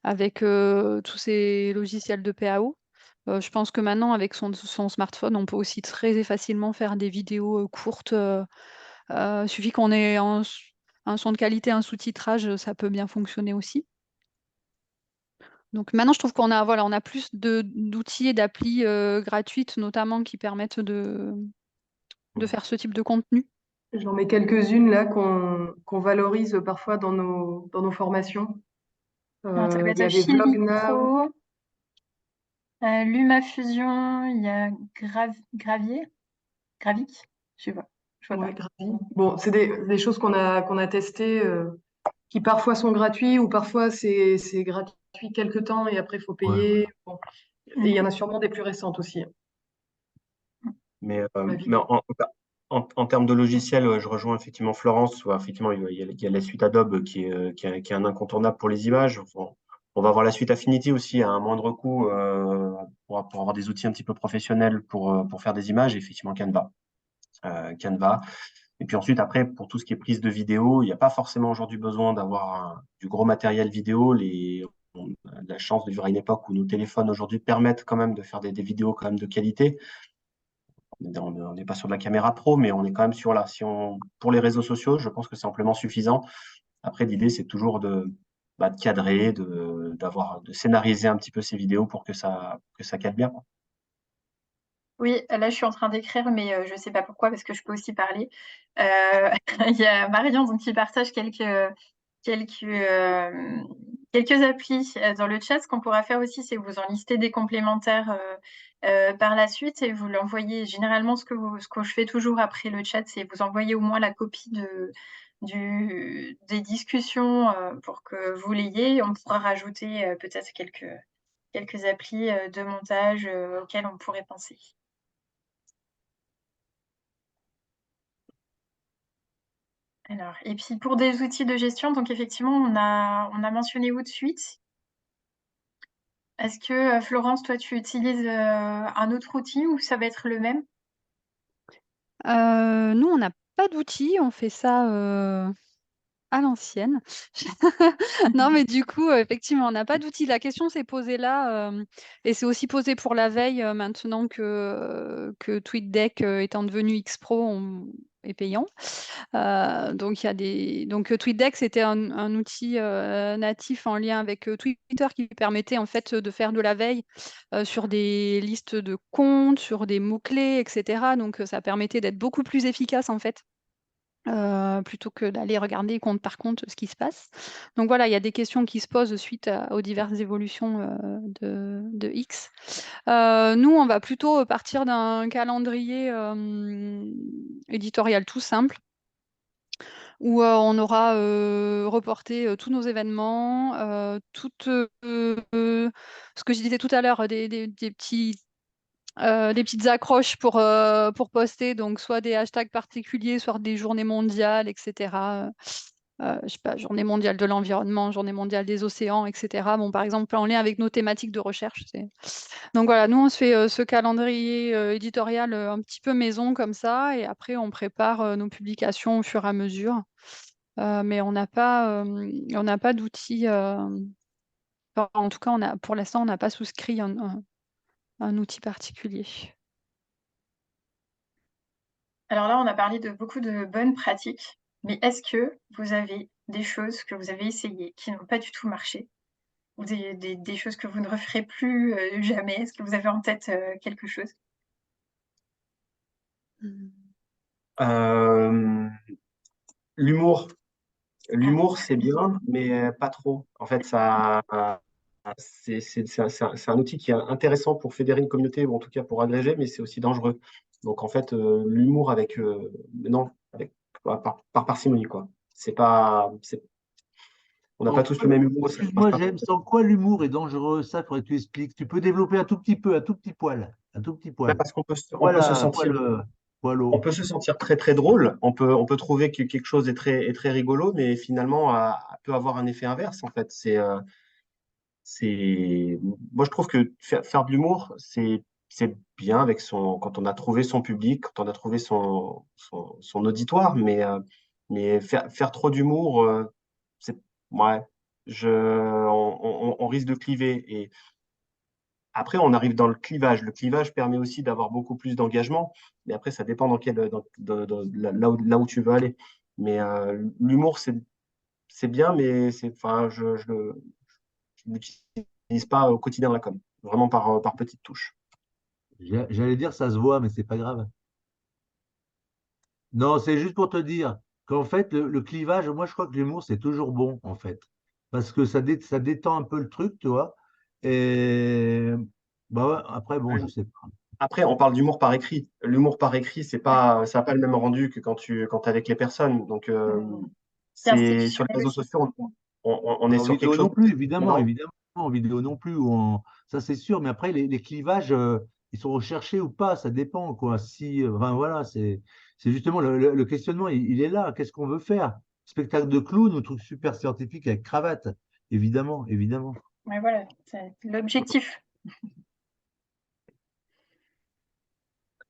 avec tous ces logiciels de PAO. Je pense que maintenant, avec son smartphone, on peut aussi très facilement faire des vidéos courtes. Suffit qu'on ait un son de qualité, un sous-titrage, ça peut bien fonctionner aussi. Donc maintenant, je trouve qu'on a, voilà, on a plus d'outils et d'applis gratuites, notamment, qui permettent de faire ce type de contenu. J'en mets quelques-unes là qu'on valorise parfois dans nos formations. Alors, ça peut Il y être avait Vlog Filmic Now. Pro, LumaFusion, il y a Gravier, Gravic, je sais pas, je vois Ouais, pas. Gravi. Bon, c'est des choses qu'on a testées qui parfois sont gratuits ou parfois c'est gratuit quelques temps et après il faut Ouais, payer. voilà. Bon. Et il y en a sûrement des plus récentes aussi, Mais, ma mais vie. en termes de logiciel, je rejoins effectivement Florence. Effectivement, il y a la suite Adobe qui est un incontournable pour les images. On va avoir la suite Affinity aussi à un moindre coût pour avoir des outils un petit peu professionnels pour faire des images. Et effectivement, Canva. Canva. Et puis ensuite, après, pour tout ce qui est prise de vidéo, il n'y a pas forcément aujourd'hui besoin d'avoir du gros matériel vidéo. On a de la chance de vivre à une époque où nos téléphones aujourd'hui permettent quand même de faire des vidéos quand même de qualité. On n'est pas sur de la caméra pro, mais on est quand même sur là. Pour les réseaux sociaux, je pense que c'est amplement suffisant. Après, l'idée, c'est toujours de cadrer, de scénariser un petit peu ces vidéos pour que ça cadre bien, quoi. Oui, là, je suis en train d'écrire, mais je ne sais pas pourquoi, parce que je peux aussi parler. Il y a Marion donc, qui partage quelques, quelques applis dans le chat. Ce qu'on pourra faire aussi, c'est vous en lister des complémentaires par la suite et vous l'envoyer. Généralement, ce que je fais toujours après le chat, c'est vous envoyer au moins la copie des discussions pour que vous l'ayez. On pourra rajouter peut-être quelques applis de montage auxquelles on pourrait penser. Alors, et puis pour des outils de gestion, donc effectivement, on a mentionné Hootsuite. Est-ce que Florence, toi, tu utilises un autre outil ou ça va être le même? Nous, on n'a pas d'outils, on fait ça à l'ancienne. Non, mais du coup, effectivement, on n'a pas d'outils. La question s'est posée là, et c'est aussi posé pour la veille, maintenant que TweetDeck, étant devenu X-Pro, est payant. Donc TweetDeck, c'était un outil natif en lien avec Twitter qui permettait en fait de faire de la veille sur des listes de comptes, sur des mots-clés, etc. Donc ça permettait d'être beaucoup plus efficace en fait. Plutôt que d'aller regarder compte par compte ce qui se passe. Donc voilà, il y a des questions qui se posent suite aux diverses évolutions de X. Nous, on va plutôt partir d'un calendrier éditorial tout simple, où on aura reporté tous nos événements, ce que je disais tout à l'heure, des petites accroches pour poster, donc soit des hashtags particuliers, soit des journées mondiales, etc. Je sais pas, journée mondiale de l'environnement, journée mondiale des océans, etc. Bon, par exemple, en lien avec nos thématiques de recherche. Donc voilà, nous, on se fait ce calendrier éditorial un petit peu maison comme ça, et après, on prépare nos publications au fur et à mesure. Mais on n'a pas d'outils. En tout cas, pour l'instant, on n'a pas souscrit un outil particulier. Alors là, on a parlé de beaucoup de bonnes pratiques, mais est-ce que vous avez des choses que vous avez essayées qui n'ont pas du tout marché? Ou des choses que vous ne referez plus jamais? Est-ce que vous avez en tête quelque chose? L'humour. Ah, L'humour, c'est bien, mais pas trop. En fait, c'est un outil qui est intéressant pour fédérer une communauté, ou en tout cas pour agréger, mais c'est aussi dangereux. Donc, en fait, l'humour non, par parcimonie, quoi. On n'a En pas tous quoi le même humour, ça ne marche Excuse-moi, pas. James, en quoi l'humour est dangereux? Ça, faudrait que tu expliques. Tu peux développer un tout petit peu, un tout petit poil. Un tout petit Ben, poil. parce on peut se Voilà, sentir, poil on haut. peut se sentir très très drôle. On peut trouver que quelque chose est très rigolo, mais finalement, peut avoir un effet inverse, en fait. Moi, je trouve que faire de l'humour, c'est bien quand on a trouvé son public, quand on a trouvé son auditoire, mais faire trop d'humour, c'est, ouais, on risque de cliver. Et après, on arrive dans le clivage. Le clivage permet aussi d'avoir beaucoup plus d'engagement, mais après, ça dépend là où tu veux aller. Mais l'humour, c'est bien, mais enfin, je ne l'utilise pas au quotidien dans la com, vraiment par petites touches. J'allais dire ça se voit, mais c'est pas grave. Non, c'est juste pour te dire qu'en fait, le clivage, moi, je crois que l'humour, c'est toujours bon, en fait. Parce que ça détend un peu le truc, tu vois. Et bah ouais, après, bon, je sais pas. Après, on parle d'humour par écrit. L'humour par écrit, ça n'a pas le même rendu que quand tu es avec les personnes. Donc, c'est c'est sur les institutionnel réseaux aussi. sociaux, on est En sur quelque vidéo chose non plus, de évidemment, différent. évidemment. En vidéo non plus. Ça, c'est sûr. Mais après, les clivages, ils sont recherchés ou pas, ça dépend, quoi. Si, enfin, voilà, c'est justement le questionnement, il est là. Qu'est-ce qu'on veut faire? Spectacle de clown ou truc super scientifique avec cravate? Évidemment, évidemment. Ouais, voilà, c'est l'objectif.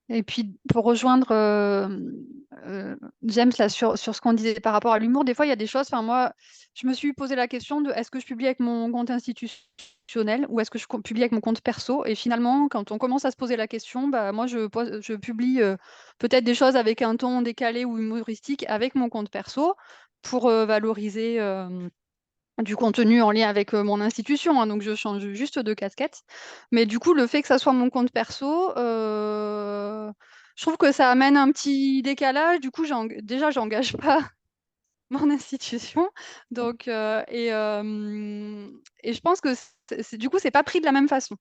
Et puis, pour rejoindre James là, sur ce qu'on disait par rapport à l'humour, des fois, il y a des choses. Enfin, moi, je me suis posé la question de est-ce que je publie avec mon compte institutionnel ou est-ce que je publie avec mon compte perso? Et finalement, quand on commence à se poser la question, bah, moi, je publie peut-être des choses avec un ton décalé ou humoristique avec mon compte perso pour valoriser du contenu en lien avec mon institution, hein, donc je change juste de casquette. Mais du coup, le fait que ça soit mon compte perso, je trouve que ça amène un petit décalage. Du coup, déjà, j'engage pas mon institution. Donc, et je pense que du coup, c'est pas pris de la même façon.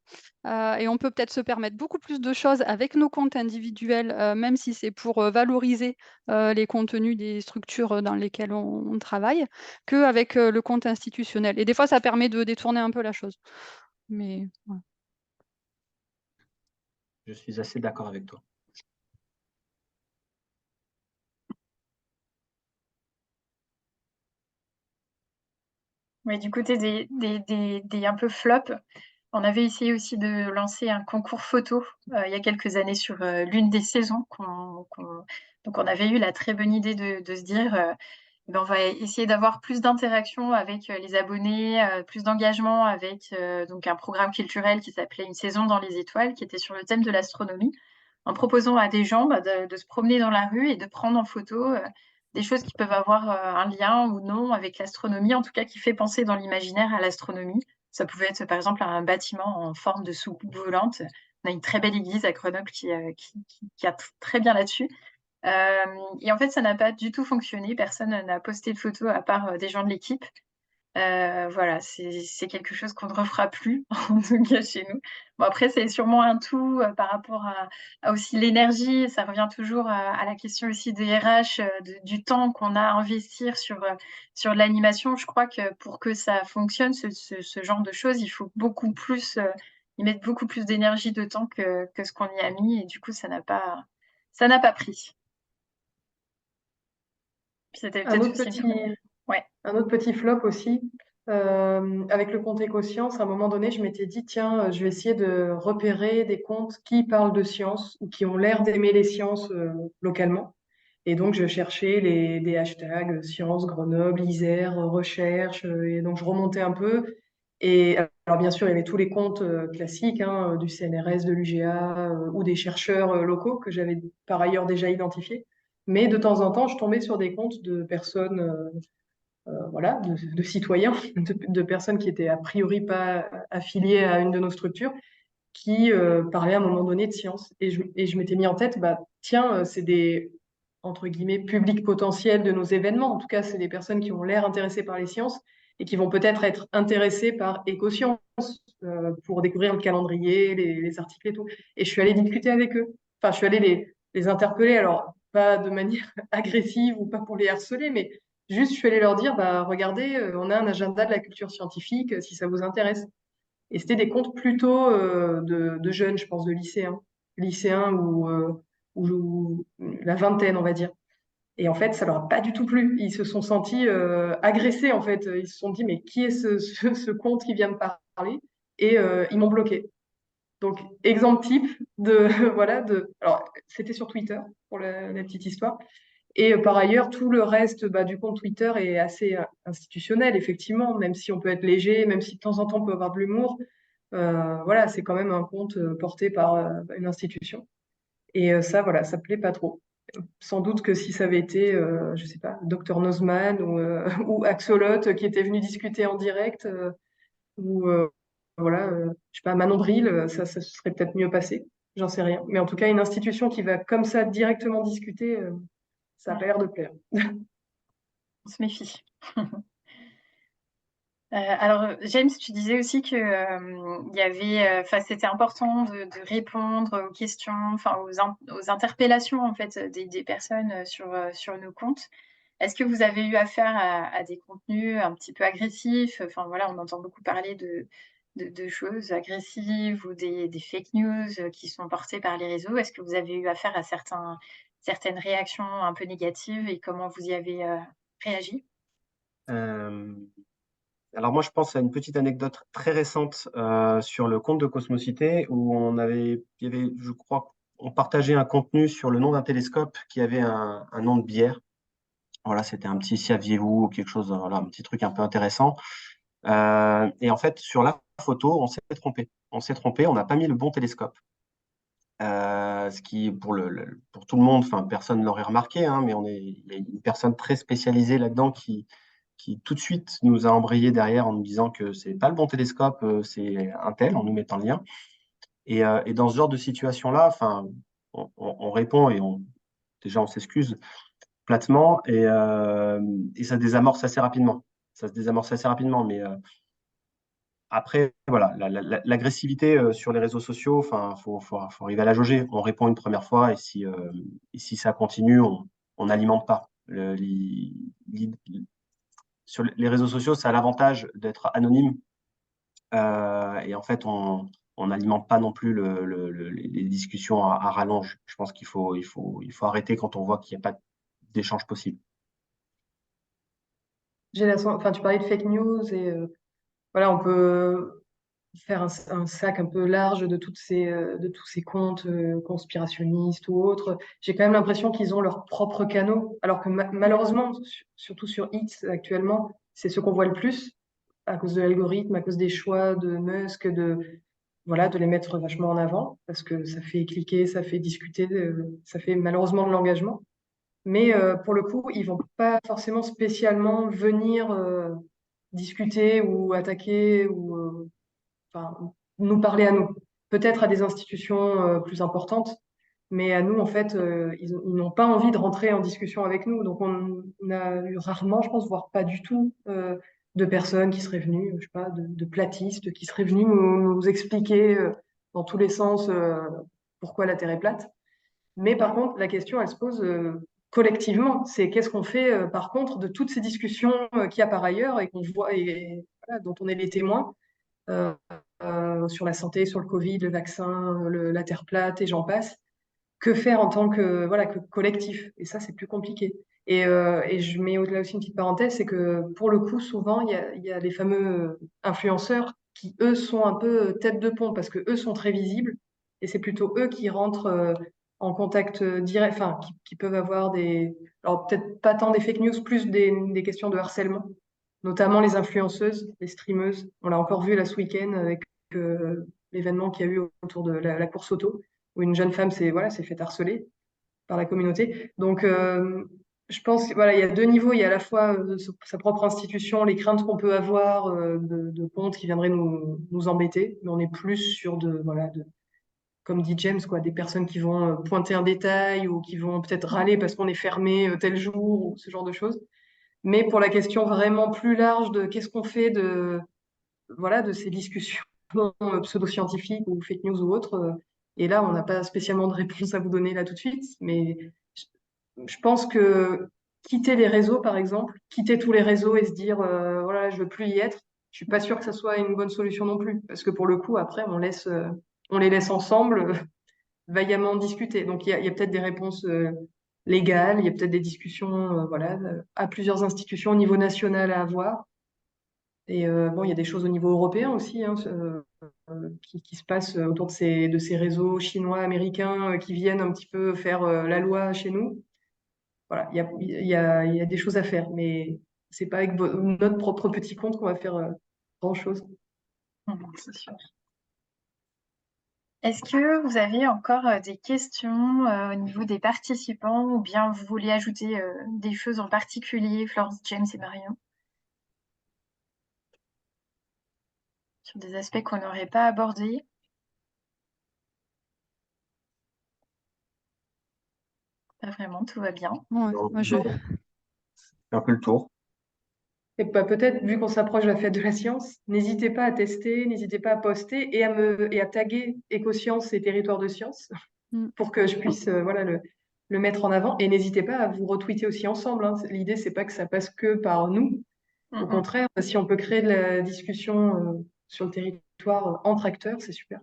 Et on peut peut-être se permettre beaucoup plus de choses avec nos comptes individuels, même si c'est pour valoriser les contenus des structures dans lesquelles on travaille, qu'avec le compte institutionnel. Et des fois, ça permet de détourner un peu la chose. Mais voilà. Je suis assez d'accord avec toi. Mais du côté des un peu flop, on avait essayé aussi de lancer un concours photo il y a quelques années sur l'une des saisons. Donc on avait eu la très bonne idée de se dire, on va essayer d'avoir plus d'interaction avec les abonnés, plus d'engagement avec donc un programme culturel qui s'appelait Une saison dans les étoiles, qui était sur le thème de l'astronomie, en proposant à des gens de se promener dans la rue et de prendre en photo des choses qui peuvent avoir un lien ou non avec l'astronomie, en tout cas qui fait penser dans l'imaginaire à l'astronomie. Ça pouvait être par exemple un bâtiment en forme de soucoupe volante. On a une très belle église à Grenoble qui a très bien là-dessus. Et en fait, ça n'a pas du tout fonctionné. Personne n'a posté de photos à part des gens de l'équipe. Voilà, c'est quelque chose qu'on ne refera plus, en tout cas chez nous. Bon, après, c'est sûrement un tout par rapport à aussi l'énergie. Ça revient toujours à la question aussi des RH, du temps qu'on a à investir sur l'animation. Je crois que pour que ça fonctionne, ce genre de choses, il faut beaucoup plus, y mettre beaucoup plus d'énergie, de temps que ce qu'on y a mis. Et du coup, ça n'a pas pris. Puis c'était Un peut-être autre aussi une... petit, Ouais. un autre petit flop aussi, avec le compte Écosciences, à un moment donné, je m'étais dit, tiens, je vais essayer de repérer des comptes qui parlent de sciences ou qui ont l'air d'aimer les sciences localement. Et donc, je cherchais des hashtags sciences, Grenoble, Isère, recherche, et donc je remontais un peu. Et alors, bien sûr, il y avait tous les comptes classiques hein, du CNRS, de l'UGA ou des chercheurs locaux que j'avais par ailleurs déjà identifiés. Mais de temps en temps, je tombais sur des comptes de personnes voilà, de citoyens, de personnes qui étaient a priori pas affiliées à une de nos structures, qui parlaient à un moment donné de science. Et je m'étais mis en tête, bah, tiens, c'est des, entre guillemets, publics potentiels de nos événements. En tout cas, c'est des personnes qui ont l'air intéressées par les sciences et qui vont peut-être être intéressées par Écosciences pour découvrir le calendrier, les articles et tout. Et je suis allée discuter avec eux. Enfin, je suis allée les interpeller. Alors, pas de manière agressive ou pas pour les harceler, mais juste, je suis allée leur dire, bah, regardez, on a un agenda de la culture scientifique, si ça vous intéresse. Et c'était des comptes plutôt de jeunes, je pense, de lycéens ou la vingtaine, on va dire. Et en fait, ça leur a pas du tout plu. Ils se sont sentis agressés, en fait. Ils se sont dit, mais qui est ce compte qui vient me parler? Et ils m'ont bloqué. Donc, exemple type de, voilà, alors, c'était sur Twitter, pour la petite histoire. Et par ailleurs, tout le reste du compte Twitter est assez institutionnel, effectivement, même si on peut être léger, même si de temps en temps on peut avoir de l'humour. Voilà, c'est quand même un compte porté par une institution. Et ça, voilà, ça plaît pas trop. Sans doute que si ça avait été, je sais pas, Dr Nozman ou Axolot qui était venu discuter en direct, ou voilà, je sais pas, Manon Bril, ça se serait peut-être mieux passé. J'en sais rien. Mais en tout cas, une institution qui va comme ça directement discuter, ça a pas l'air de plaire. On se méfie. Alors, James, tu disais aussi que il y avait, enfin, c'était important de répondre aux questions, enfin, aux interpellations en fait des personnes sur nos comptes. Est-ce que vous avez eu affaire à des contenus un petit peu agressifs? Enfin voilà, on entend beaucoup parler de choses agressives ou des fake news qui sont portées par les réseaux. Est-ce que vous avez eu affaire à certaines réactions un peu négatives et comment vous y avez réagi? Euh, alors moi, je pense à une petite anecdote très récente sur le compte de Cosmocité où il y avait, je crois, on partageait un contenu sur le nom d'un télescope qui avait un nom de bière. Voilà, c'était un petit saviez-vous ou quelque chose, voilà, un petit truc un peu intéressant. Et en fait, sur la photo, on s'est trompé. On s'est trompé, on n'a pas mis le bon télescope. Ce qui, pour tout le monde, enfin, personne ne l'aurait remarqué, hein, mais il y a une personne très spécialisée là-dedans qui tout de suite nous a embrayé derrière en nous disant que c'est pas le bon télescope, c'est un tel, en nous mettant le lien. Et dans ce genre de situation-là, enfin, on répond et déjà on s'excuse platement, et ça se désamorce assez rapidement. Ça se désamorce assez rapidement, mais après, voilà, l'agressivité sur les réseaux sociaux, enfin, faut arriver à la jauger. On répond une première fois, et si ça continue, on n'alimente pas. Sur les réseaux sociaux, ça a l'avantage d'être anonyme, et en fait, on n'alimente pas non plus les discussions à rallonge. Je pense qu'il faut arrêter quand on voit qu'il n'y a pas d'échange possible. Enfin, tu parlais de fake news et voilà, on peut faire un sac un peu large de tous ces comptes conspirationnistes ou autres. J'ai quand même l'impression qu'ils ont leurs propres canaux, alors que malheureusement, surtout sur X actuellement, c'est ce qu'on voit le plus à cause de l'algorithme, à cause des choix de Musk, voilà, de les mettre vachement en avant, parce que ça fait cliquer, ça fait discuter, ça fait malheureusement de l'engagement. Mais pour le coup, ils vont pas forcément spécialement venir discuter ou attaquer ou enfin, nous parler à nous. Peut-être à des institutions plus importantes, mais à nous, en fait, ils n'ont pas envie de rentrer en discussion avec nous. Donc, on a eu rarement, je pense, voire pas du tout, de personnes qui seraient venues, je sais pas, de platistes, qui seraient venus nous expliquer dans tous les sens pourquoi la Terre est plate. Mais par contre, la question, elle se pose collectivement. C'est qu'est-ce qu'on fait, par contre, de toutes ces discussions qu'il y a par ailleurs et qu'on voit et voilà, dont on est les témoins euh, sur la santé, sur le Covid, le vaccin, la Terre plate et j'en passe. Que faire en tant que, voilà, que collectif? Et ça, c'est plus compliqué. Et je mets là aussi une petite parenthèse, c'est que pour le coup, souvent, il y a les fameux influenceurs qui, eux, sont un peu tête de pont parce que eux sont très visibles et c'est plutôt eux qui rentrent en contact direct, enfin, qui peuvent avoir des, alors peut-être pas tant des fake news, plus des questions de harcèlement, notamment les influenceuses, les streameuses. On l'a encore vu là ce week-end avec l'événement qu'il y a eu autour de la course auto où une jeune femme s'est voilà, s'est fait harceler par la communauté. Donc, je pense voilà, il y a deux niveaux. Il y a à la fois sa propre institution, les craintes qu'on peut avoir de comptes qui viendraient nous embêter, mais on est plus sur voilà, comme dit James, quoi, des personnes qui vont pointer un détail ou qui vont peut-être râler parce qu'on est fermé tel jour ou ce genre de choses. Mais pour la question vraiment plus large de qu'est-ce qu'on fait voilà, de ces discussions pseudo-scientifiques ou fake news ou autres. Et là, on n'a pas spécialement de réponse à vous donner là tout de suite, mais je je pense que quitter les réseaux, par exemple, quitter tous les réseaux et se dire, voilà, je veux plus y être, je suis pas sûre que ça soit une bonne solution non plus, parce que pour le coup, après, on les laisse ensemble vaillamment discuter. Donc, il y a peut-être des réponses légales, il y a peut-être des discussions, voilà, à plusieurs institutions au niveau national à avoir. Et bon, il y a des choses au niveau européen aussi hein, qui se passent autour de ces réseaux chinois, américains qui viennent un petit peu faire la loi chez nous. Voilà, il y a des choses à faire, mais c'est pas avec notre propre petit compte qu'on va faire grand-chose. C'est sûr. Est-ce que vous avez encore des questions au niveau des participants ou bien vous voulez ajouter des choses en particulier, Florence, James et Marion, sur des aspects qu'on n'aurait pas abordés? Pas vraiment, tout va bien. Ouais, moi, je... C'est un peu le tour. Et bah, peut-être, vu qu'on s'approche de la fête de la science, n'hésitez pas à tester, n'hésitez pas à poster et à taguer Écosciences et Territoires de Science Mm. pour que je puisse voilà, le mettre en avant. Et n'hésitez pas à vous retweeter aussi ensemble. Hein. L'idée, c'est pas que ça passe que par nous. Au contraire, si on peut créer de la discussion sur le territoire entre acteurs, c'est super.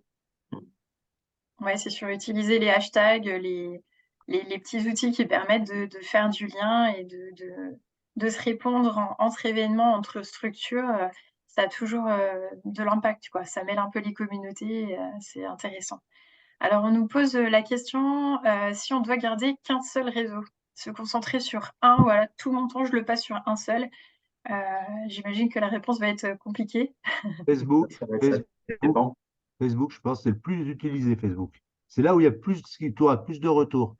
Ouais, c'est sûr, utiliser les hashtags, les petits outils qui permettent de faire du lien et de se répondre entre événements, entre structures, ça a toujours de l'impact, quoi. Ça mêle un peu les communautés, c'est intéressant. Alors, on nous pose la question si on doit garder qu'un seul réseau, se concentrer sur un, voilà, tout mon temps, je le passe sur un seul. J'imagine que la réponse va être compliquée. Facebook, Ça va être- ça Facebook, dépend. Facebook, je pense, c'est le plus utilisé, Facebook. C'est là où il y a plus, tu auras plus de retours.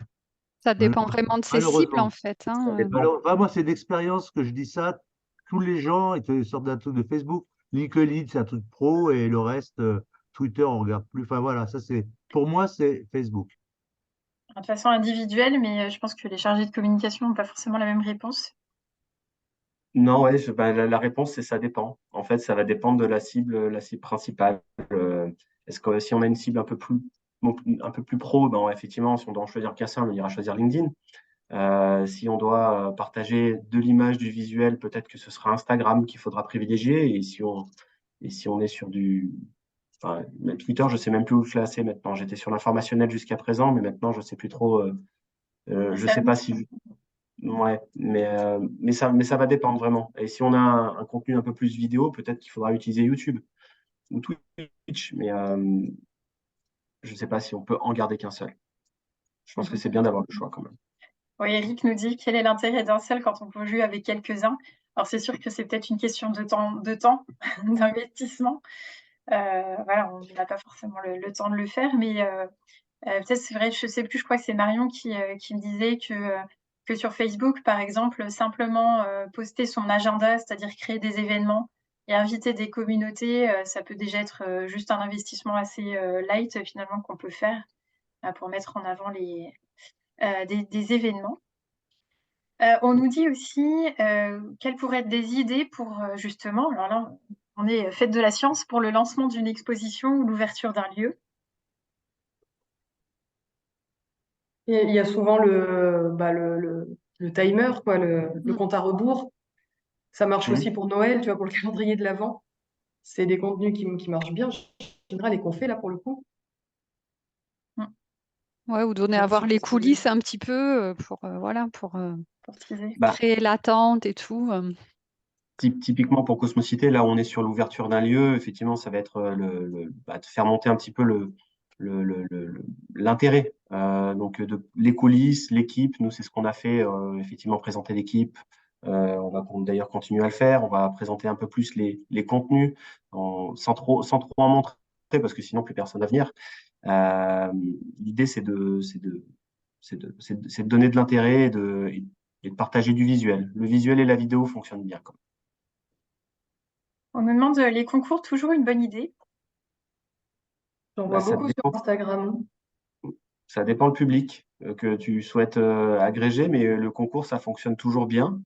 Ça dépend vraiment de ses cibles, en Malheureusement. fait. Ça Hein. dépend. Alors, enfin, moi, c'est d'expérience que je dis ça. Tous les gens, ils sortent d'un truc de Facebook. LinkedIn, c'est un truc pro, et le reste, Twitter, on regarde plus. Enfin, voilà, ça, c'est, pour moi, c'est Facebook. de façon individuelle, mais je pense que les chargés de communication n'ont pas forcément la même réponse. Non, ouais, la réponse, c'est ça dépend. En fait, ça va dépendre de la cible principale. Est-ce que si on a une cible un peu plus pro, ben, effectivement, si on doit en choisir qu'un seul, on ira choisir LinkedIn. Si on doit partager de l'image, du visuel, peut-être que ce sera Instagram qu'il faudra privilégier. Et si on est sur enfin, même Twitter, je sais même plus où le classer maintenant. J'étais sur l'informationnel jusqu'à présent, mais maintenant, je sais plus trop. Je sais pas si. Ouais, mais ça va dépendre vraiment. Et si on a un contenu un peu plus vidéo, peut-être qu'il faudra utiliser YouTube ou Twitch, mais je ne sais pas si on peut en garder qu'un seul. Je pense que c'est bien d'avoir le choix quand même. Oui, Eric nous dit quel est l'intérêt d'un seul quand on peut jouer avec quelques-uns. Alors c'est sûr que c'est peut-être une question de temps, d'investissement. Voilà, on n'a pas forcément le temps de le faire, mais peut-être c'est vrai, je sais plus, je crois que c'est Marion qui me disait que sur Facebook, par exemple, simplement poster son agenda, c'est-à-dire créer des événements et inviter des communautés, ça peut déjà être juste un investissement assez light finalement qu'on peut faire pour mettre en avant des événements. On nous dit aussi quelles pourraient être des idées pour justement, alors là, on est fête de la science, pour le lancement d'une exposition ou l'ouverture d'un lieu. Il y a souvent le timer, quoi, le compte à rebours. Ça marche aussi pour Noël, tu vois, pour le calendrier de l'Avent. C'est des contenus qui marchent bien, en général, et qu'on fait là pour le coup. Ouais, ou donner Je à sais voir pas les ce que vous coulisses un petit peu pour voilà, pour teaser. Bah, créer l'attente et tout. typiquement pour Cosmocité, là où on est sur l'ouverture d'un lieu, effectivement, ça va être de faire monter un petit peu l'intérêt. Donc, les coulisses, l'équipe, nous, c'est ce qu'on a fait, effectivement, présenter l'équipe. On va d'ailleurs continuer à le faire. On va présenter un peu plus les contenus sans trop en montrer, parce que sinon, plus personne va venir. L'idée, c'est de donner de l'intérêt et de partager du visuel. Le visuel et la vidéo fonctionnent bien. On nous demande les concours, toujours une bonne idée. J'en Bah, vois beaucoup sur Instagram. ça dépend le public que tu souhaites agréger, mais le concours, ça fonctionne toujours bien.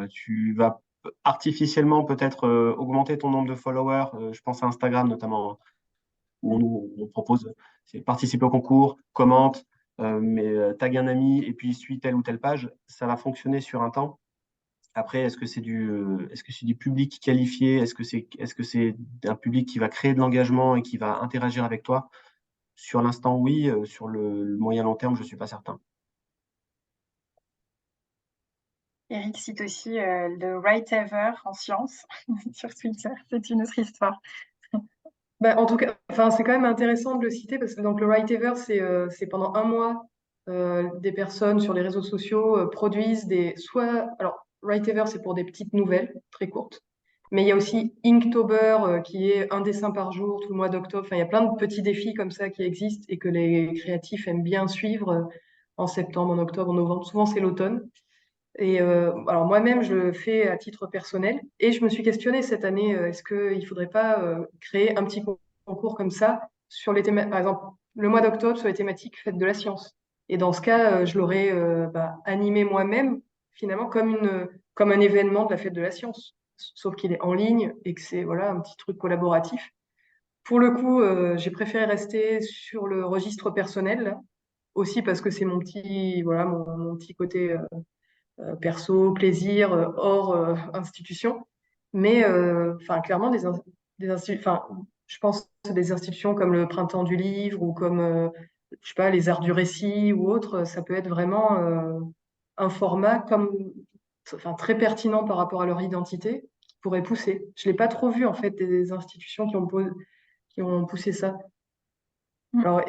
Tu vas artificiellement peut-être augmenter ton nombre de followers. Je pense à Instagram notamment, où on propose c'est participer au concours, commente, tag un ami et puis suis telle ou telle page. Ça va fonctionner sur un temps. Après, est-ce que c'est du public qualifié? Est-ce que c'est un public qui va créer de l'engagement et qui va interagir avec toi? Sur l'instant, oui. Sur le moyen long terme, je ne suis pas certain. Eric cite aussi le Right Ever en sciences sur Twitter. C'est une autre histoire. Bah, en tout cas, enfin, c'est quand même intéressant de le citer parce que donc, le Right Ever, c'est pendant un mois, des personnes sur les réseaux sociaux produisent alors, Right Ever, c'est pour des petites nouvelles très courtes, mais il y a aussi Inktober qui est un dessin par jour tout le mois d'octobre. Enfin, il y a plein de petits défis comme ça qui existent et que les créatifs aiment bien suivre en septembre, en octobre, en novembre. Souvent, c'est l'automne. Et alors moi-même, je le fais à titre personnel et je me suis questionnée cette année, est-ce qu'il ne faudrait pas créer un petit concours comme ça sur les thématiques, par exemple, le mois d'octobre sur les thématiques fête de la science. Et dans ce cas, je l'aurais animé moi-même, finalement, comme un événement de la fête de la science. Sauf qu'il est en ligne et que c'est voilà, un petit truc collaboratif. Pour le coup, j'ai préféré rester sur le registre personnel, là, aussi parce que c'est voilà, mon petit côté perso, plaisir, hors institution. Mais enfin, clairement, enfin, je pense à des institutions comme le Printemps du Livre ou comme, je sais pas, les Arts du Récit ou autres, ça peut être vraiment un format enfin, très pertinent par rapport à leur identité qui pourrait pousser. Je l'ai pas trop vu, en fait, des institutions qui ont poussé ça. Alors,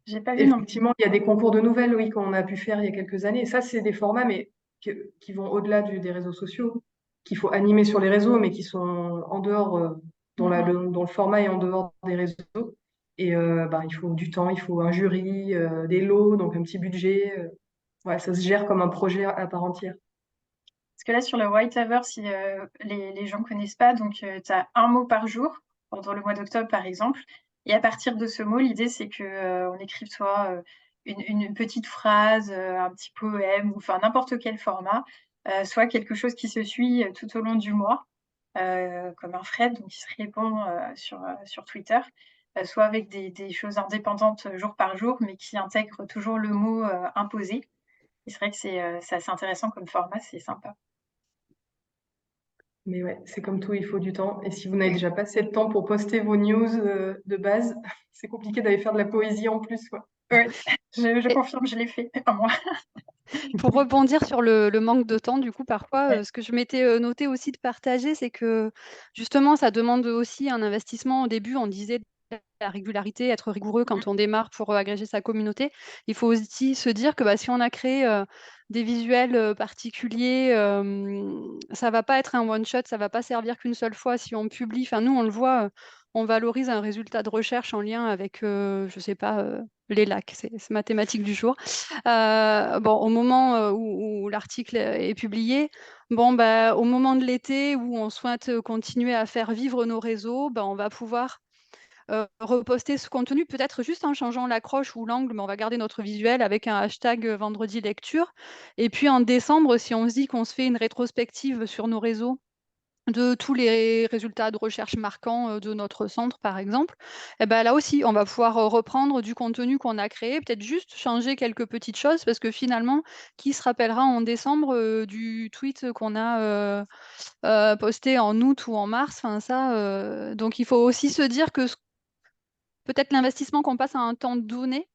J'ai pas vu non plus. effectivement, il y a des concours de nouvelles, oui, qu'on a pu faire il y a quelques années. Et ça, c'est des formats, mais qui vont au-delà des réseaux sociaux, qu'il faut animer sur les réseaux, mais qui sont en dehors, dont le format est en dehors des réseaux. Et il faut du temps, il faut un jury, des lots, donc un petit budget. Ouais, ça se gère comme un projet à part entière. Parce que là, sur le White Ever, si les gens ne connaissent pas, donc tu as un mot par jour pendant le mois d'octobre, par exemple. Et à partir de ce mot, l'idée, c'est qu'on écrive soit une petite phrase, un petit poème, ou enfin n'importe quel format, soit quelque chose qui se suit tout au long du mois, comme un thread, donc qui se répond sur Twitter, soit avec des choses indépendantes jour par jour, mais qui intègrent toujours le mot imposé. Et c'est vrai que c'est assez intéressant comme format, c'est sympa. Mais ouais, c'est comme tout, il faut du temps. Et si vous n'avez déjà pas assez de temps pour poster vos news de base, c'est compliqué d'aller faire de la poésie en plus, quoi. Oui, je Et- confirme, je l'ai fait, pas moi. Pour rebondir sur le manque de temps, du coup, parfois, Ouais. ce que je m'étais noté aussi de partager, c'est que justement, ça demande aussi un investissement au début. On disait la régularité, être rigoureux quand on démarre pour agréger sa communauté. Il faut aussi se dire que bah, si on a créé des visuels particuliers, ça va pas être un one-shot, ça va pas servir qu'une seule fois. Si on publie, enfin nous, on le voit, on valorise un résultat de recherche en lien avec, je sais pas, les lacs, c'est ma thématique du jour. Bon, au moment où l'article est publié, bon, bah, au moment de l'été où on souhaite continuer à faire vivre nos réseaux, bah, on va pouvoir reposter ce contenu, peut-être juste en changeant l'accroche ou l'angle, mais on va garder notre visuel avec un hashtag vendredi lecture. Et puis en décembre, si on se dit qu'on se fait une rétrospective sur nos réseaux de tous les résultats de recherche marquants de notre centre, par exemple, et ben là aussi, on va pouvoir reprendre du contenu qu'on a créé, peut-être juste changer quelques petites choses, parce que finalement, qui se rappellera en décembre du tweet qu'on a posté en août ou en mars, enfin ça, donc il faut aussi se dire que peut-être l'investissement qu'on passe à un temps donné,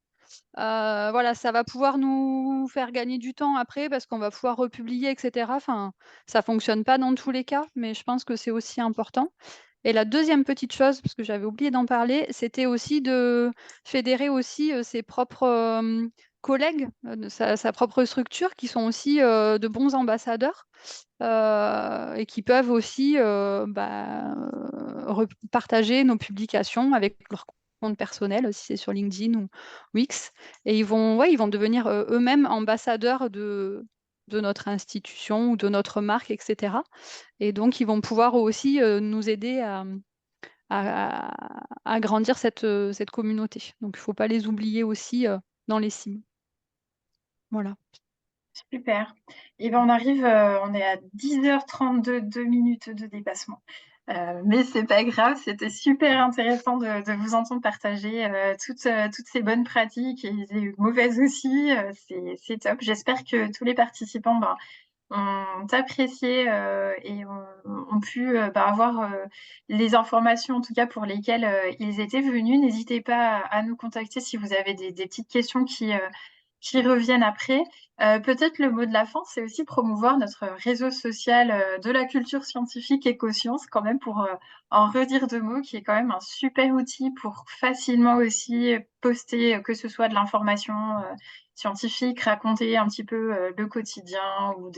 voilà, ça va pouvoir nous faire gagner du temps après parce qu'on va pouvoir republier et cetera. Enfin, ça fonctionne pas dans tous les cas, mais je pense que c'est aussi important. Et la deuxième petite chose, parce que j'avais oublié d'en parler, c'était aussi de fédérer aussi, ses propres, collègues, de sa propre structure qui sont aussi, de bons ambassadeurs, et qui peuvent aussi, partager nos publications avec leur compte personnel, si c'est sur LinkedIn ou Wix. Et ils vont devenir eux-mêmes ambassadeurs de notre institution ou de notre marque, etc. Et donc, ils vont pouvoir aussi nous aider à grandir cette communauté. Donc, il ne faut pas les oublier aussi dans les cibles. Voilà. Super. Et ben on est à 10h32, 2 minutes de dépassement. Mais c'est pas grave, c'était super intéressant de vous entendre partager toutes ces bonnes pratiques et les mauvaises aussi. C'est top. J'espère que tous les participants ont apprécié et ont pu avoir les informations, en tout cas pour lesquelles ils étaient venus. N'hésitez pas à nous contacter si vous avez des petites questions qui reviennent après. Peut-être le mot de la fin, c'est aussi promouvoir notre réseau social de la culture scientifique Écosciences, quand même, pour en redire deux mots, qui est quand même un super outil pour facilement aussi poster, que ce soit de l'information scientifique, raconter un petit peu le quotidien ou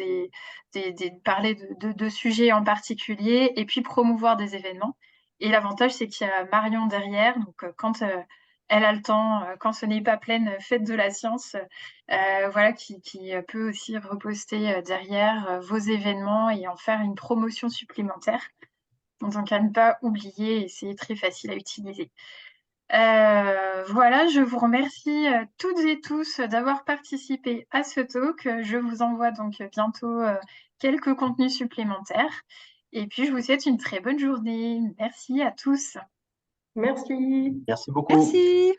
parler de sujets en particulier, et puis promouvoir des événements. Et l'avantage, c'est qu'il y a Marion derrière, donc quand elle a le temps, quand ce n'est pas pleine fête de la science, voilà, qui peut aussi reposter derrière vos événements et en faire une promotion supplémentaire. Donc à ne pas oublier, et c'est très facile à utiliser. Voilà, je vous remercie toutes et tous d'avoir participé à ce talk. Je vous envoie donc bientôt quelques contenus supplémentaires. Et puis, je vous souhaite une très bonne journée. Merci à tous. Merci. Merci beaucoup. Merci.